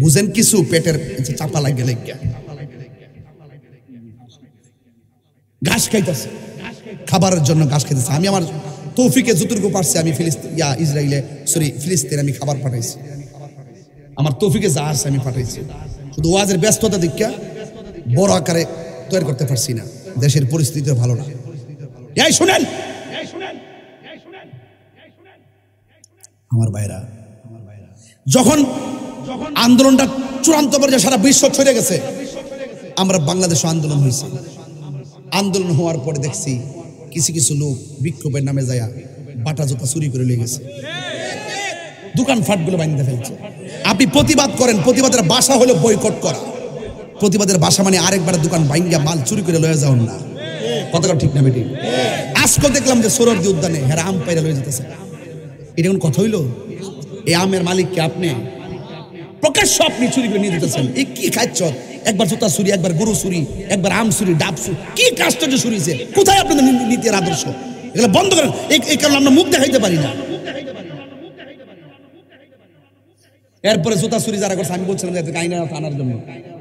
বুঝেন কিছু? পেটের চাপা লাগে লাগিয়া ঘাস খাইতেছে, খাবারের জন্য ঘাস খাইতেছে। আমি আমার তৌফিকে যতটুকু পারছি আমি ফিলিস্তিন আমি খাবার পাঠাইছি। আমার তৌফিকে যা আছে আমি পাঠাইছি। শুধু ওয়াজের ব্যস্ততা দীক্ষা বড় আকারে তৈরি করতে পারছি না, দেশের পরিস্থিতিও ভালো না। এই শুনেন আমার ভাইরা, যখন আন্দোলনটা চূড়ান্ত পর্যায়ে সারা বিশ্ব ছড়িয়ে গেছে, আমরা বাংলাদেশে আন্দোলন হয়েছে। আন্দোলন হওয়ার পরে দেখছি কিছু কিছু লোক বিক্ষোভের নামে যায় বাটা জুতা চুরি করে নিয়ে গেছে, দোকান ফাটগুলো বানিয়ে ফেলছে। আপনি প্রতিবাদ করেন, প্রতিবাদের ভাষা হলো বয়কট করা। প্রতিবাদের ভাষা মানে আরেকবার দোকান ভাঙ্গা মাল চুরি করে লয়ে যাওয়ার না। কথাটা ঠিক না বেটি? আজকাল দেখলাম যে সোহরাওয়ার্দী উদ্যানে হেরা আম পাইরা লয়ে যেতেছে। এটা কোন কথা হইলো? এই আমের মালিককে আপনি প্রকাশ্য আপনি চুরি করে নিয়ে যেতেছেন। এই কি খাচ্ছ? একবার জুতা চুরি, একবার গরু চুরি, একবার আম চুরি, ডাব চুরি, কি কাজটা চুরিছে? কোথায় আপনাদের নীতির আদর্শ? এগুলো বন্ধ করেন। এই কারণে আমরা মুখ দেখাইতে পারি না। এরপরে জুতা চুরি যারা করছে আমি বলছিলাম যে আইনা আনার জন্য,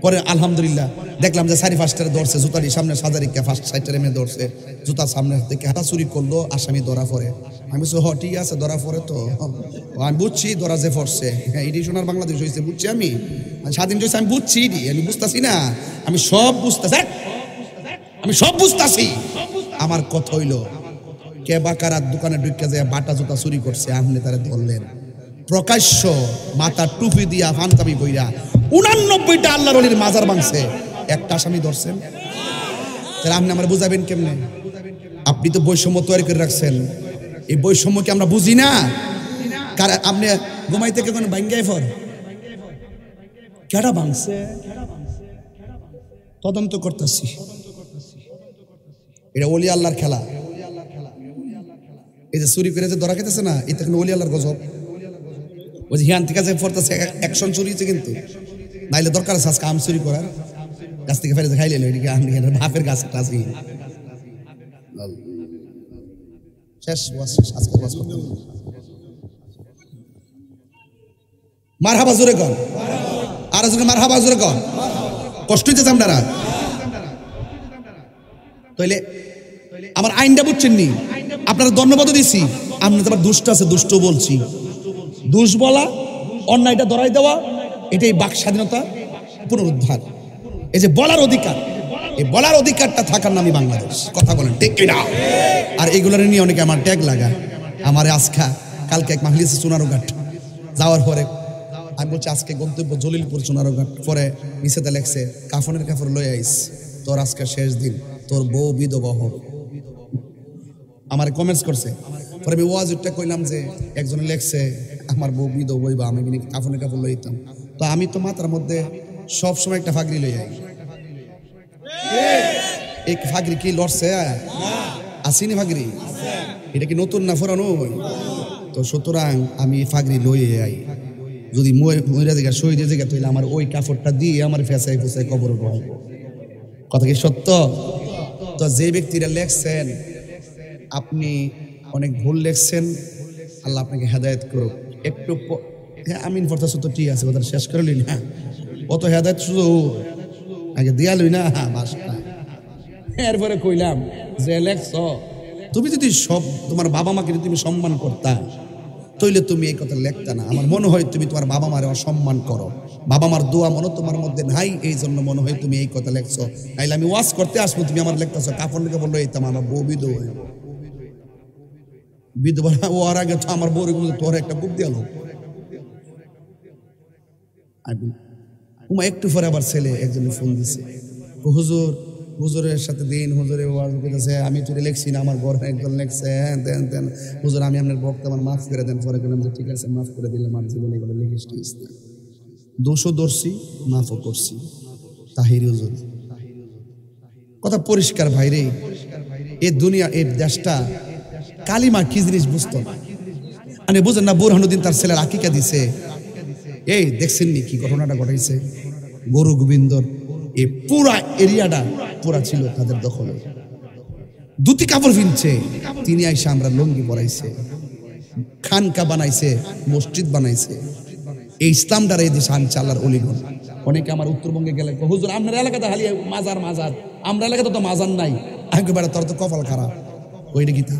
পরে আলহামদুলিল্লাহ দেখলাম যে 4-5টারে ধরছে, জুতারি সামনে সাজারিকা ফার্স্ট সাইডটারে মেয়ে ধরছে, জুতা সামনে থেকে হাতা চুরি করলো, আসামি ধরা পড়ে। আমি বলছি হ ঠিক আছে ধরা পড়ে তো, আমি বুঝছি ধরা যে পড়ছে, হ্যাঁ এটি সোনার বাংলাদেশ হয়েছে বুঝছি, আমি স্বাধীন হয়েছে আমি বুঝছি, আমি বুঝতেছি না, আমি সব বুঝতেছি, আমি সব বুঝতেছি। আমার কথা হইলো কে বাকারাত দোকানে ঢুকে যায় বাটা জুতা চুরি করছে, আপনি তারা ধরলেন প্রকাশ্য, মাথা টুপি দিয়া ফানকামি বইরা 89টা আল্লাহর ওলির মাজার ভাঙছে, একটা আসামি ধরছেন। তাহলে আপনি আমার বুঝাবেন কেমনে? আপনি তো বৈষম্য তৈরি করে রাখছেন, এই বৈষম্য কি আমরা বুঝি না? কারণ আপনি ঘুমাই থেকে কোনো ভাঙ্গাই ফর কেডা ভাঙছে তদন্ত করতেছি। এটা ওলি আল্লাহর খেলা। এই যে চুরি করে যে ধরা খেতেছে না, এটা কিন্তু ওলি আল্লাহর গজব। ওই যে হিয়ান থেকে যে পড়তেছে অ্যাকশন চুরি হচ্ছে, কিন্তু নাইলে দরকার আছে আজকে আম চুরি করার, গাছ থেকে ফেলে খাইলে এদিকে ভাপের গাছটা আছে। শেষ আজকে মারহাবা জোরে কর, আর জোরে মারহাবা জোরে কর। কষ্ট হইতেছে আপনারা? তাইলে আমার আইনটা বুঝছেন নি? আপনারা ধন্যবাদও দিছি, আপনি তো আবার দুষ্ট আছে, দুষ্ট বলছি। দুষ বলা, অন্যায়টা ধরাই দেওয়া, এটাই বাক স্বাধীনতা, পুনরুদ্ধার। এই যে বলার অধিকার, এই বলার অধিকারটা থাকার নামই বাংলাদেশ। কথা বলেন ঠিক কিনা? আর এগুলোর নিয়ে অনেকে আমার ট্যাগ লাগা, আমার আজকা কালকে এক মাহলিস সোনারঘাট যাওয়ার পরে আমি বলছি আজকে গন্তব্য জলিলপুর সোনারঘাট, পরে নিচেতে লেখছে কাফনের কাপড় লই আইস, তোর আজকে শেষ দিন, তোর বউ বিধবা হবে। আমার কমেন্টস করছে, পরে আমি ওয়াজটা কইলাম যে একজনে লেখছে আমার বউ বিধবা হইবা, আমি কাফনের কাপড় লইতাম। তো আমি তো মাথার মধ্যে সবসময় একটা ফাগরি লই আই। এই ফাগরি কি লড়ছে? আসিনি ফাগরি, এটা কি নতুন না পুরানো? তো সুতরাং আমি ফাগরি লই আই, যদি মহিলা জায়গা শহীদ জায়গা তাহলে আমার ওই কাপড়টা দিয়ে আমার ফেসাই ফেসাই কবর হয়। কথা কি সত্য? তো যে ব্যক্তিরা লেখছেন আপনি অনেক ভুল লেখছেন, আল্লাহ আপনাকে হেদায়েত করুক। একটু হ্যাঁ আমিন পড়তেছ তো ঠিক আছে, কথা শেষ করে লই না, অত হেদায়েত শুধু আগে দিয়া লই না বাসটা। এরপরে কইলাম যে লেখছ, তুমি যদি সব তোমার বাবা মাকে যদি তুমি সম্মান করতা তাইলে তুমি এই কথা লেখতা না। আমার মনে হয় তুমি তোমার বাবা মারে অসম্মান করো, বাবা মার দোয়া মনে তোমার মধ্যে নাই, এই জন্য মনে হয় তুমি এই কথা লেখছো। তাইলে আমি ওয়াজ করতে আসবো, তুমি আমার লেখতেছো কাপড় লিখে বললো এইতাম আমার বউ বিধবা। বিধবা ওর আগে তো আমার বউ তোর একটা বুক দিয়ালো। একটু পরে আবার ছেলে একজনে ফোন দিছে, হুজুর হুজুরের সাথে দিন, হুজুরে ওয়াজ করতেছে, আমি তুই লেখছি না, আমার ঘরে একজন লেখছে, হ্যাঁ দেন দেন হুজুর, আমি আপনার বক্তা আমার মাফ করে দেন। পরে গেলাম যে ঠিক আছে মাফ করে দিলাম, আমার জীবনে এগুলো লিখিস টিস না, দোষও ধরছি মাফও করছি। তাহির হুজুর কথা পরিষ্কার ভাইরে, এই দুনিয়া এই দেশটা কালিমা কি জিনিস বুঝতো না। মানে বুঝেন না, বুরহানুদ্দিন তার ছেলের আকিকা দিছে, এই দেখছেন নি কি ঘটনাটা ঘটাইছে? গরু গোবিন্দর এই পুরা এরিয়াটা পুরা ছিল তাদের দখলে, দুটি কাপড় কিনছে, তিনি আইসা আমরা লঙ্গি পরাইছে, খানকা বানাইছে, মসজিদ বানাইছে। এই ইসলামটার এই দেশে আনছে আল্লাহর অলিগণ। অনেকে আমার উত্তরবঙ্গে গেলে হুজুর আপনার এলাকাতে হালিয়া মাজার মাজার, আমরা এলাকাতে তো মাজার নাই। একেবারে তোর তো কপাল খারাপ। ওইটা গীতা,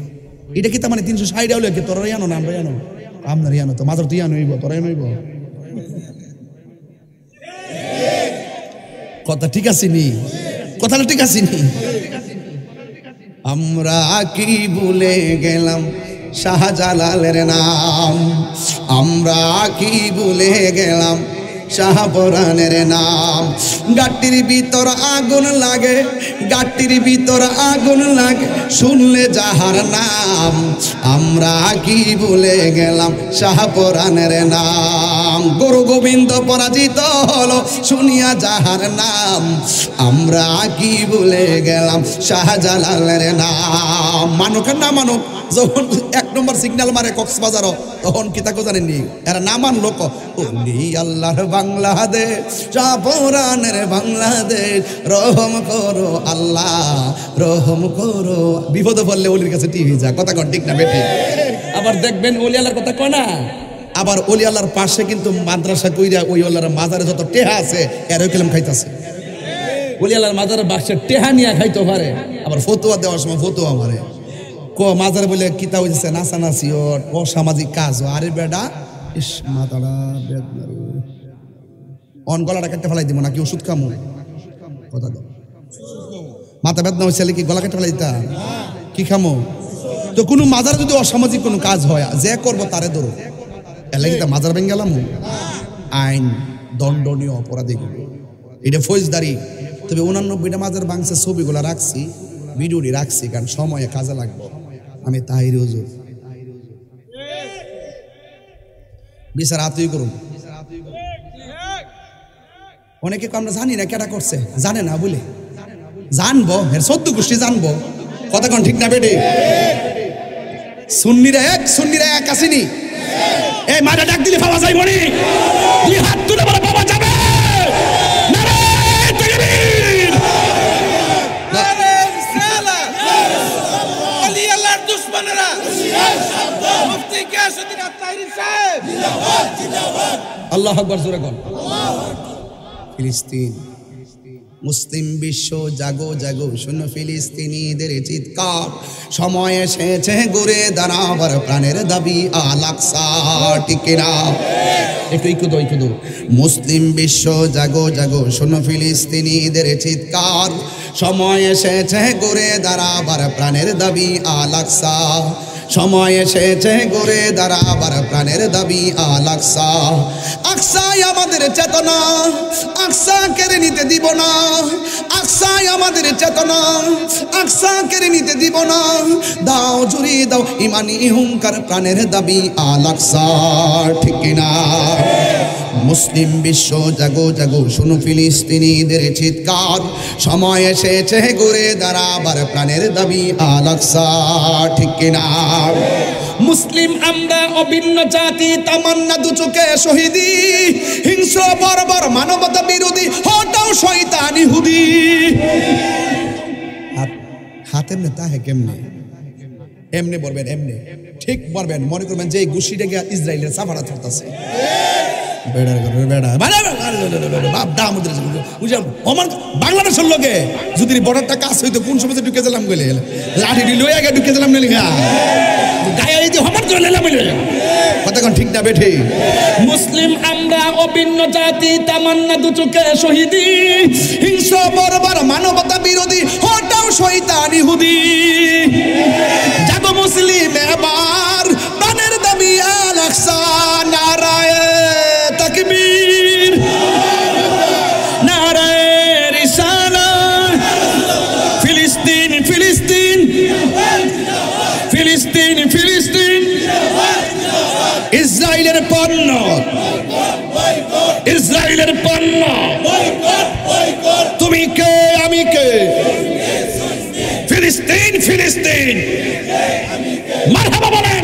এটা গীতা মানে 360 হলে কি তোরা জানো না আমরা জানো, আপনার জানো তো মাজার তুই আনইব তোরাই নইব। কথা ঠিক আছে নি? কথাটা ঠিক আছে নি? আমরা কি ভুলে গেলাম শাহজালালের নাম, আমরা কি ভুলে গেলাম শাহপরানের নাম। গাটির ভিতর আগুন লাগে, গাটির ভিতর আগুন লাগে শুনলে যাহার নাম, আমরা কি ভুলে গেলাম শাহপরানের নাম। গুরু গোবিন্দ পরাজিত হলো শুনিয়া যাহার নাম, আমরা কি ভুলে গেলাম শাহজালালের নাম। মানুক না মানুক যখন 1 নম্বর সিগন্যাল মারে কক্সবাজার, তখন কি তাকে জানেননি এরা না মানলো ওলি আল্লাহর বাংলাদেশ, শাহপরানের বাংলাদেশ, রহম করো আল্লাহ রহম করো। বিপদে পড়লে ওলির কাছে টিভি যা, কথা কন ঠিক না বেটি? আবার দেখবেন ওলি আল্লাহর কথা কয় না, আবার ওলি আল্লাহর পাশে কিন্তু মাদ্রাসা কইরা ওই আল্লাহর মাজারে যত টেহা আছে এর কেলাম খাইতেছে। ওলি আল্লাহর মাজারের বাক্সে টেহা নিয়ে খাইতে পারে, আবার ফতুয়া দেওয়ার সময় ফতুয়া মারে মাজারে বলে কিতা হয়েছে নাচানাচি অসামাজিক কাজ। আরে বেডা ইস মাথাটা অন গলাটা কেটে ফেলাই দিব নাকি ওষুধ খামো? কথা দাও, মাথা বেদনা হয়েছে কি গলা কেটে ফেলাই দিতা? কি খামো? তো কোনো মাজারে যদি অসামাজিক কোনো কাজ হয় যে করবো তারে ধরো, এলে কি তা মাজার ভেঙে গেলাম? আইন দণ্ডনীয় অপরাধী, এটা ফৌজদারি। তবে 89টা মাজার বাংসে ছবিগুলা রাখছি, ভিডিওটি রাখছি, কারণ সময়ে কাজে লাগবে। আমি তাহির হুজুর বিচার আতুই করুন। অনেকে আমরা জানি না কেটা করছে, জানে না বলে জানবো, এর 14 গোষ্ঠী জানবো। কথা কোন ঠিক না বেটি? সুন্নিরা এক আসেনি। এই মারা ডাক দিলে পাওয়া যায় মনে, দুই হাত তুলে বলে পাওয়া যাবে। নারায়ে তাকবীর, নারায়ে রিসালাত, ওলি আল্লাহর দুশমনেরা মুফতি গিয়াসউদ্দিন আত-তাহিরি সাহেব জিন্দাবাদ জিন্দাবাদ। আল্লাহু আকবার, জোরে বল। ফিলিস্তিন, মুসলিম বিশ্ব জাগো জাগো, শুনো ফিলিস্তিনিদের চিৎকার, সময় এসেছে ঘুরে দাঁড়াবার প্রাণের দাবি আল আকসা, ঠিক না? একটু মুসলিম বিশ্ব জাগো জাগো, শুনো ফিলিস্তিনিদের চিৎকার, সময় এসেছে ঘুরে দাঁড়াবার প্রাণের দাবি আল আকসা, সময় এসেছে ঘুরে দাঁড়াবার প্রাণের দাবি আল আকসা। আকসাই আমাদের চেতনা, আকসা কেড়ে নিতে দিব না, আকসাই আমাদের চেতনা, আকসা কেড়ে নিতে দিব না। দাও জুড়িয়ে দাও ইমানি হুঙ্কার, প্রাণের দাবি আল আকসা, ঠিক না? মুসলিম বিশ্ব জাগো জাগো, শুনো ফিলিস্তিনিদের চিৎকার, সময় এসেছে ঘুরে দাঁড়াবার প্রাণের দাবি আল আকসা, ঠিক না? মুসলিম আমরা অভিন্ন জাতি, তামান্না দু চোখে শহীদি, হিংস্র বর্বর মানবতা বিরোধী, হটাও শয়তান ইহুদি। হাত এমনি তাহে কেমনে? এমনি বলবেন, এমনি ঠিক বলবেন। মনে করবেন যে এই গুছিটাকে ইসরায়েলের সাফারা ধরতেছে, বাংলাদেশের লোকে যদি বর্ডারটা কাজ হইতো কোন সময় ঢুকে গেলাম, গেলে লাঠি লইয়া গে ঢুকে গেলাম, কতক্ষণ ঠিক না বেঠে? মুসলিম আমরা অভিন্ন জাতি, তামান্না দু চোখে শহীদি, হিংস্র বর্বর মানবতা বিরোধী, হটাও শয়তান ইহুদি। জাগো মুসলিম এবার, প্রাণের দাবি আল আকসা, নারায়ে তাকবীর, নারায়ে রিসালাত। ফিলিস্তিন ফিলিস্তিন ফিলিস্তিন ফিলিস্তিন, ইসরায়েলের পণ্য, ইসরায়েলের পণ্য। তুমি কে আমি কে? ফিলিস্তিন ফিলিস্তিন, মারহাবা বলেন।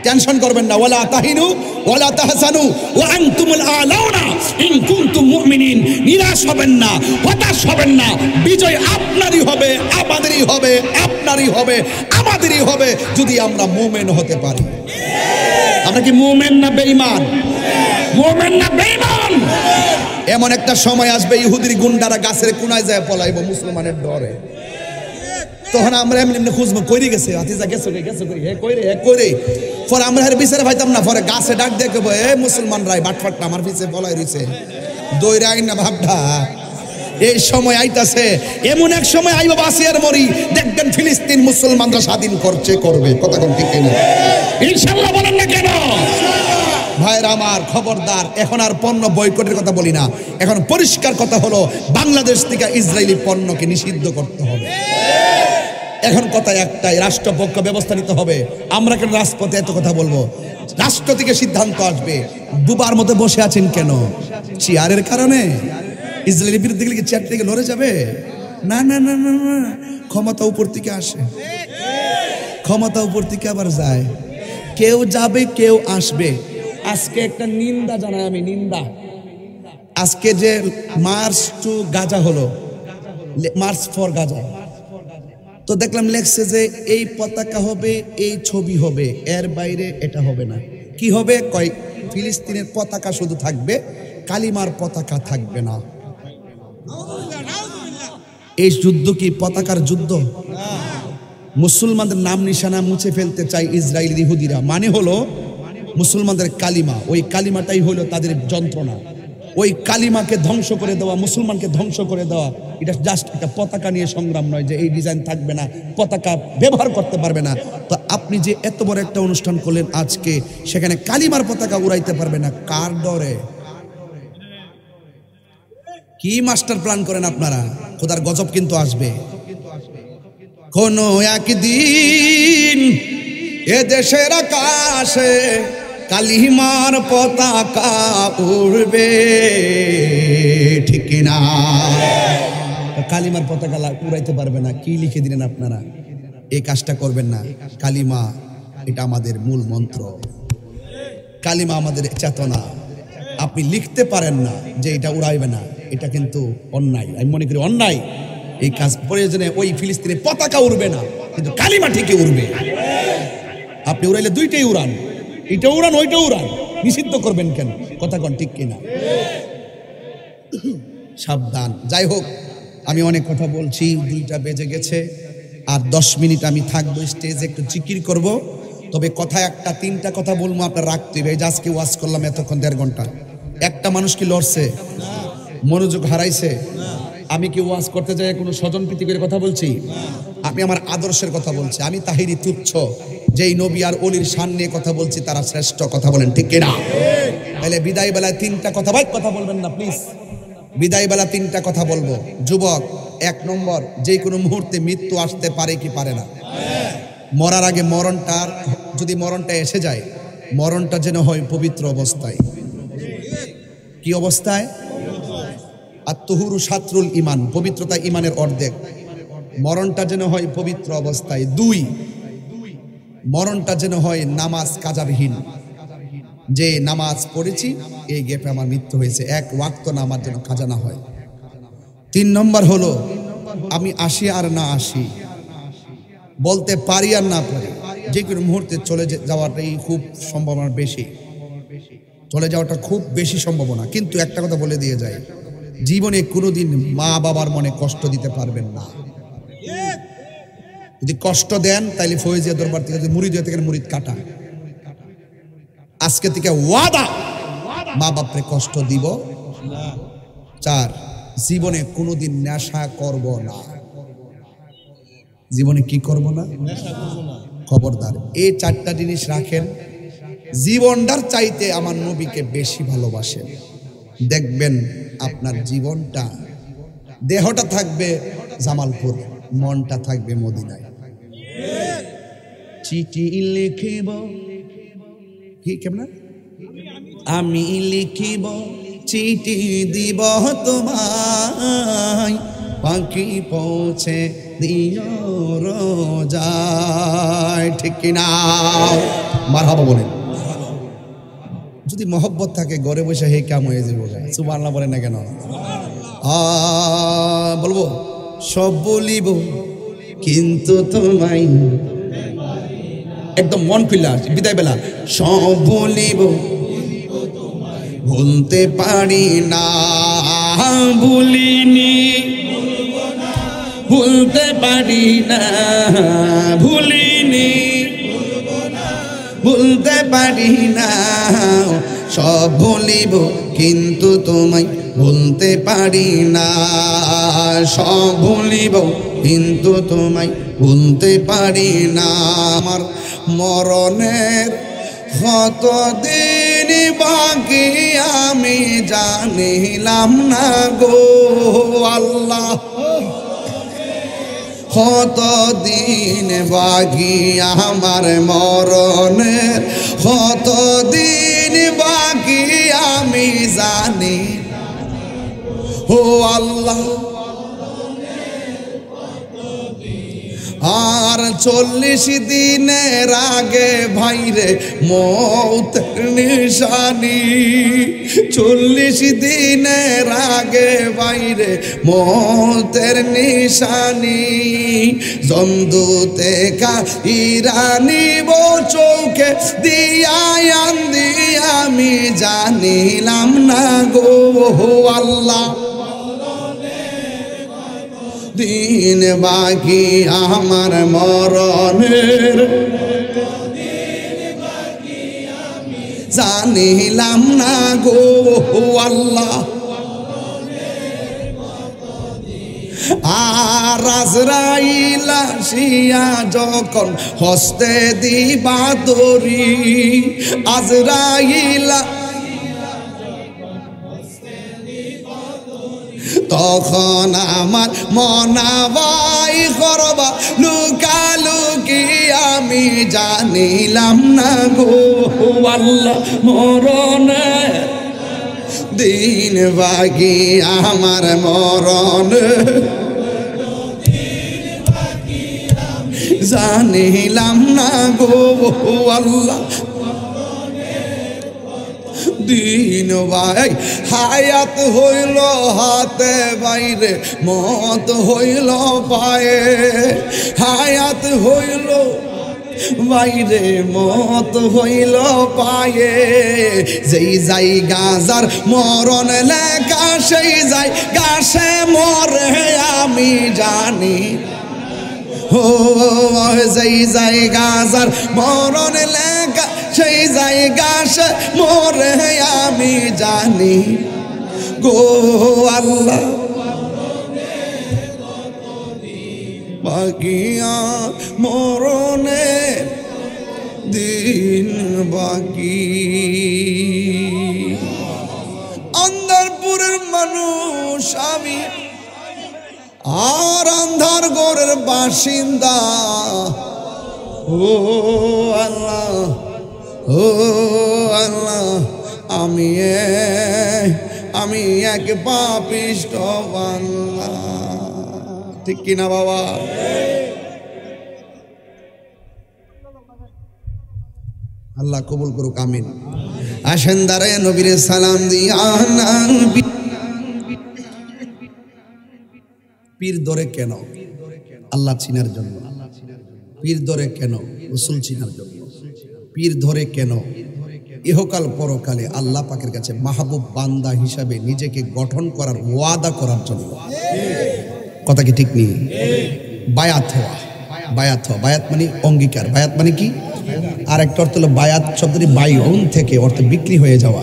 টেনশন করবেন না, ওয়ালা তাহিনু ওয়ালা তাহসানু ওয়া আনতুমুল আলাউনা ইন কুনতুম মুমিনিন। নিরাশ হবেন না, হতাশ হবেন না, বিজয় আপনারই হবে, আমাদেরই হবে, আপনারই হবে, আমাদেরই হবে, যদি আমরা মুমিন হতে পারি। আমরা কি মুমিন না বেঈমান? মুমিন না বেঈমান? এমন একটা সময় আসবে ইহুদির গুন্ডারা গাছের কোনায় যায় পলাইব মুসলমানের ডরে, তখন আমরা এমনি এমনি খুঁজবো, কইরে গেছে হাতিজা, গেছো গেছো কই, হে কইরে হে কইরে। পরে আমরা এর বিচারে পাইতাম না, পরে গাছে ডাক দিয়ে কইবো, এ মুসলমান রাই বাটফাটটা আমার পিছে পলাই রইছে, দইরা আইন না ভাবটা। এই সময় আইতাছে, এমন এক সময় আইব বাসিয়ার মরি, দেখবেন ফিলিস্তিন মুসলমানরা স্বাধীন করছে, করবে। কথা কোন ঠিক না? ইনশাআল্লাহ বলেন না কেন? ভাইরা আমার, খবরদার, এখন আর পণ্য বয়কটের কথা বলি না, এখন পরিষ্কার কথা হলো বাংলাদেশ থেকে ইসরায়েলি পণ্যকে নিষিদ্ধ করতে হবে। এখন কথা একটাই, রাষ্ট্রপক্ষ ব্যবস্থা নিতে হবে। আমরা কেন রাজপথে এত কথা বলবো? রাষ্ট্র থেকে সিদ্ধান্ত আসবে। বুবার মতো বসে আছেন কেন? চেয়ারের কারণে? ইসরায়েলের বিরুদ্ধে গেলে কি চেয়ার থেকে লড়ে যাবে? না না না না না, ক্ষমতা উপর থেকে আসে, ক্ষমতা উপর থেকে আবার যায়। কেউ যাবে কেউ আসবে। আজকে একটা নিন্দা জানাই আমি, নিন্দা। আজকে যে মার্চ টু গাজা হলো, মার্চ ফর গাজা, তো দেখলাম লেখছে যে এই পতাকা হবে, এই ছবি হবে, এর বাইরে এটা হবে না। কি হবে? কয় ফিলিস্তিনের পতাকা শুধু থাকবে, কালিমার পতাকা থাকবে না। এই যুদ্ধ কি পতাকার যুদ্ধ? মুসলমানদের নাম নিশানা মুছে ফেলতে চাই ইসরায়েলি ইহুদিরা। মানে হলো মুসলমানদের কালিমা, ওই কালিমাটাই হলো তাদের যন্ত্রণা। ওই কালিমাকে ধ্বংস করে দেওয়া, মুসলমানকে ধ্বংস করে দেওয়া, এটা জাস্ট একটা পতাকা নিয়ে সংগ্রাম নয় যে এই ডিজাইন থাকবে না, পতাকা ব্যবহার করতে পারবে না। তো আপনি যে এত বড় একটা অনুষ্ঠান করলেন আজকে, সেখানে কালিমার পতাকা উড়াইতে পারবে না, কার ডরে? কি মাস্টার প্ল্যান করেন আপনারা? খোদার গজব কিন্তু আসবে। কোনো একদিন এ দেশের আকাশে কালিমার পতাকা উড়বে, ঠিক না? কালিমার পতাকা উড়াইতে পারবে না, কি লিখে দিলেন আপনারা? এই কাজটা করবেন না। কালিমা এটা আমাদের মূল মন্ত্র, কালিমা আমাদের চেতনা। আপনি লিখতে পারেন না যে এটা উড়াইবে না, এটা কিন্তু অন্যায়। আমি মনে করি অন্যায়। এই কাজ প্রয়োজনে ওই ফিলিস্তিনে পতাকা উড়বে না, কিন্তু কালিমা ঠিকই উড়বে। আপনি উড়াইলে দুইটাই উড়ান, এটা উড়ান ওইটা উড়ান, নিষিদ্ধ করবেন কেন? কথা কন ঠিক কিনা? সাবধান। যাই হোক, আমি অনেক কথা বলছি, 2টা বেজে গেছে, আর 10 মিনিট আমি থাকবো স্টেজে, একটু জিকির করব। তবে কথা একটা 3টা কথা বলবো, আপনার রাখতে হবে। আজকে ওয়াজ করলাম এতক্ষণ 1.5 ঘন্টা, একটা মানুষ কি লড়ছে? মনোযোগ হারাইছে? আমি কি ওয়াজ করতে যাই কোনো স্বজন প্রীতি করে কথা বলছি? আমি আমার আদর্শের কথা বলছি। আমি তাহিরি তুচ্ছ, যেই নবী আর অলির শান নিয়ে কথা বলছি তারা শ্রেষ্ঠ। কথা বলেন ঠিক কিনা? তাহলে বিদায় বেলায় 3টা কথা, ভাই কথা বলবেন না প্লিজ। বিদায় বেলা 3টা কথা বলবো। যুবক, 1 নম্বর, যে কোনো মুহূর্তে মৃত্যু আসতে পারে কি পারে না? মরার আগে যদি মরণটা এসে যায়, মরণটা যেন হয় পবিত্র অবস্থায়। কি অবস্থায়? আত-তুহুরু শাত্রুল ঈমান, পবিত্রতা ঈমানের অর্ধেক। মরণটা যেন হয় পবিত্র অবস্থায়। 2, মরণটা যেন হয় নামাজ কাজাবিহীন। যে নামাজ পড়েছি এই গ্যাপে আমার মৃত্যু হয়েছে, 1 ওয়াক্ত নামাজ যেন কাজা না হয়। 3 নম্বর হলো, আমি আসি আর না আসি, বলতে পারি আর না পারি, যে কোনো মুহূর্তে চলে যাওয়াটাই খুব সম্ভাবনা বেশি, চলে যাওয়াটা খুব বেশি সম্ভাবনা। কিন্তু একটা কথা বলে দিয়ে যায়, জীবনে কোনোদিন মা বাবার মনে কষ্ট দিতে পারবেন না। যদি কষ্ট দেন তাইলে ফয়েজিয়া দরবার থেকে মুরিদ হয়ে থেকে মুরিদ কাটা। আজকে থেকে ওয়াদা, মা বাপরে কষ্ট দিব। 4, জীবনে কোনোদিন নেশা করব না। জীবনে কি করব না? খবরদার। এই 4টা জিনিস রাখেন, জীবনটার চাইতে আমার নবীকে বেশি ভালোবাসেন। দেখবেন আপনার জীবনটা, দেহটা থাকবে জামালপুর, মনটা থাকবে মদিনায়। চিঠি লিখিব, কি কেমন? আমি লিখিব চিঠি দিব তোমায়, পাখি পৌঁছে দিও রোজায়। ঠিক কিনা? মারহাবা বলেন। যদি মহব্বত থাকে ঘরে বসে হে কাম হয়ে যাবো। সুবহানাল্লাহ বলেন না কেন? বলবো সব বলিব কিন্তু তোমায়, একদম মন খুলে বিদায় বেলা সব বলিব, ভুলতে পারি না, ভুলিনি, ভুলতে পারি না, ভুলিনি, ভুলতে পারি না, সব ভুলিব কিন্তু তোমায় ভুলতে পারি না, সব ভুলিব কিন্তু তোমায় ভুলতে পারি না। আমার মরণের কতদিন বাকি আমি জানিলাম না গো আল্লাহ, কতদিন বাকি আমার মরণের, কতদিন বাকি আমি জানি ও আল্লাহ। আর 40 দিনের আগে ভাইরে মৌতের নিশানি, 40 দিনের আগে বাইরে মৌতের নিশানি, জমদূতে কাহিরানি বো চৌকে দিয়ায়ান দিয়া আমি জানিলাম না গো আল্লাহ, দিন বাকি আমার মরণের, জানিলাম না গো আল্লাহ। আর আজরাইল আসিয়া যখন হস্তে দিবা দড়ি, আজরাইল তখন আমার মনাবাই করবা লুকালুকি আমি জানিলাম না গো আল্লাহ, মরণের দিন বাকি আমার মরণ জানিলাম না গো আল্লাহ দিন ভাই হায়াত হইল হাতে বাইরে মত হইল পায়ে হায়াত হইল বাইরে মত হইল পায়ে যেই যাই গাজার মরণ লেখা সেই যাই গাছে মরে আমি জানি ও যেই যাই গাজার মরণ লেখা সেই যাই গাছে মরে আমি জানি গো আল্লাহ বাকিয়া মরণে দিন বাকি আন্ধারপুরের মানুষ আমি আর আন্ধার গড়ের বাসিন্দা ও আল্লাহ ও আল্লাহ আমি এক পাপিষ্ঠ বান্দা ঠিক কিনা বাবা আল্লাহ কবুল করুক আমিন আসেন দাঁড়ায় নবীরে সালাম দিয়া পীর ধরে কেন আল্লাহ চিনার জন্য পীর ধরে কেন রাসূল চিনার জন্য পীর ধরে কেন ইহকাল পরকালে আল্লাহ পাকের কাছে মাহবুব বান্দা হিসাবে নিজেকে গঠন করার ওয়াদা করার জন্য কথা কি ঠিক নেই বায়াত হওয়া বায়াত মানে অঙ্গীকার বায়াত মানে কি আর একটা অর্থ হলো বায়াত শব্দটি বাইউন থেকে অর্থ বিক্রি হয়ে যাওয়া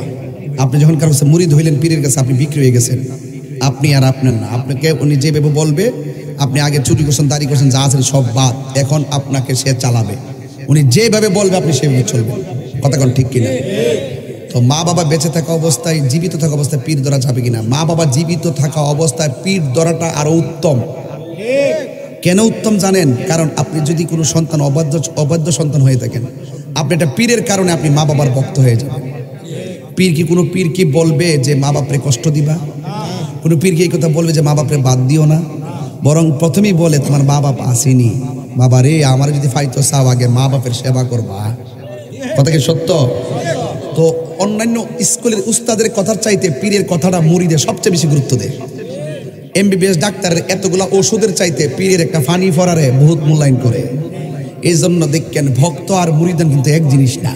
আপনি যখন কারো কাছে মুরিদ হইলেন পীরের কাছে আপনি বিক্রি হয়ে গেছেন আপনি আর আপনার না আপনাকে উনি যেভাবে বলবে আপনি আগে চুরি করছেন দাড়ি করছেন যা আছেন সব বাদ এখন আপনাকে সে চালাবে উনি যেভাবে বলবে আপনি সেভাবে চলবেন কথা কোন ঠিক কিনা তো মা বাবা বেঁচে থাকা অবস্থায় জীবিত থাকা অবস্থায় পীর ধরা যাবে কিনা মা বাবা জীবিত থাকা অবস্থায় পীর ধরাটা আরো উত্তম কেন উত্তম জানেন কারণ আপনি যদি কোনো সন্তান অবাধ্য সন্তান হয়ে থাকেন আপনি একটা পীরের কারণে আপনি মা বাবার ভক্ত হয়ে যাবেন কোনো পীর কি বলবে যে মা বাপরে কষ্ট দিবা কোনো পীর কি এই কথা বলবে যে মা বাপরে বাদ দিও না বরং প্রথমেই বলে তোমার মা বাপ আসেনি বাবা রে আমার যদি ফাইতো চাও আগে মা বাপের সেবা করবা কথা কি সত্য তো অন্যান্য স্কুলের উস্তাদের কথার চাইতে পীরের কথাটা মুরিদের সবচেয়ে বেশি গুরুত্ব দেয় এমবিবিএস ডাক্তারের এতগুলা ওষুধের চাইতে পীরের একটা ফানি ফরারে বহুত মূল্যায়ন করে এই জন্য দেখেন ভক্ত আর মুরিদান কিন্তু এক জিনিস না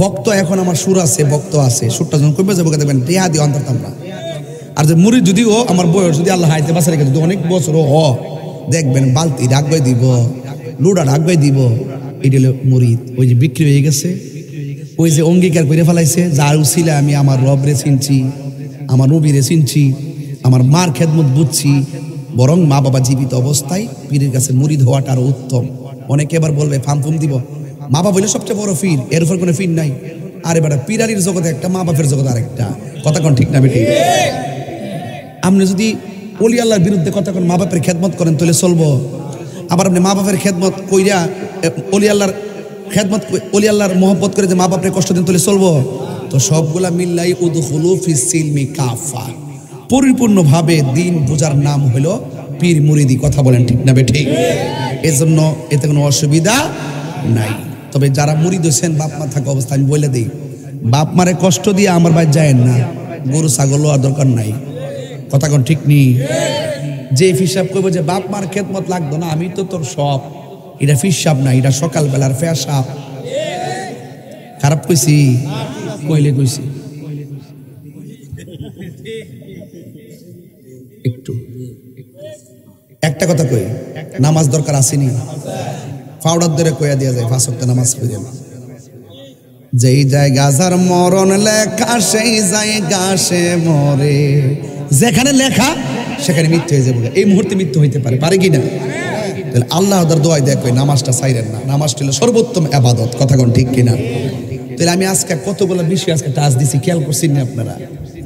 ভক্ত এখন আমার সুর আছে ভক্ত আছে সুরটা যখন কমে যাবো দেখবেন টেহা দিয়ে অন্তর আমরা আর যে মুরিদ যদিও আমার বয়স যদি আল্লাহ হাইতে বাঁচা রেখে যদি অনেক বছর দেখবেন বালতি ডাকবাই দিব লুডা ডাকবাই দিব এটা হলো মুরিদ ওই যে বিক্রি হয়ে গেছে ওই যে অঙ্গীকার করে ফেলাইছে যার উসিলে আমি আমার রবরে চিনছি আমার নবীরে চিনছি আমার মার খেদমত বুঝছি বরং মা বাবা জীবিত অবস্থায় পীরের কাছে মুরিদ হওয়াটা আরো উত্তম অনেকে এবার বলবে ফামফুম দিব মা বাবা হইলে সবচেয়ে বড় ফির এর উপর কোনো ফির নাই আর এবার পীরারির জগতে একটা মা বাপের জগতে আরেকটা কথা কোন ঠিক না বেটি আপনি যদি ওলি আল্লাহর বিরুদ্ধে কথা কোন মা বাপের খেদমত করেন তাহলে চলবো আবার আপনি মা বাপের খেদমত কইরা ওলি আল্লাহর মহব্বত করে যে মা বাপের কষ্ট দিন তাহলে চলবো তো সবগুলা মিল্লাই উদখুলু ফিস সিলমি কাফা পরিপূর্ণভাবে দিন বোঝার নাম হলো পীর মুরিদি কথা বলেন ঠিক না বেঠি এজন্য এতে কোনো অসুবিধা নাই তবে যারা মুরিদ হয়েছেন বাপ মা থাকা অবস্থা আমি বলে দিই বাপ মারে কষ্ট দিয়ে আমার ভাই যায় না গরু ছাগলও আর দরকার নাই কথা কোন ঠিক নেই যে হিসাব করবো যে বাপ মার খেদমত লাগতো না আমি তো তোর সব এটা ফিসাব না এটা সকালবেলার ফেসাব খারাপ কইছি কইলে কইছি একটু একটা কথা কই নামাজ দরকার আসেনি পাউডার ধরে কইয়া দিয়া যায় 5 ওয়াক্ত নামাজ পড়ে যেই জায়গা যার মরণ লেখা সেই জায়গা সে মরে যেখানে লেখা সেখানে মৃত্যু হয়ে যাবে এই মুহূর্তে মৃত্যু হইতে পারে পারে কি না তাহলে আল্লাহ ওদের দোয়াই দেখো নামাজটা চাইরেন না নামাজটা হলো সর্বোত্তম ইবাদত কথা কোন ঠিক কিনা তাহলে আমি আজকে কতগুলো বিষয় আজকে টাচ দিছি খেয়াল করছেন না আপনারা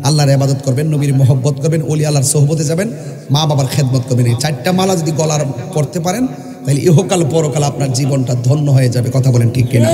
আল্লাহর ইবাদত করবেন নবীর মহব্বত করবেন ওলি আল্লাহর সোহবতে যাবেন মা বাবার খেদমত করবেন এই 4টা মালা যদি গলার করতে পারেন তাহলে ইহকাল পরকাল আপনার জীবনটা ধন্য হয়ে যাবে কথা বলেন ঠিক কিনা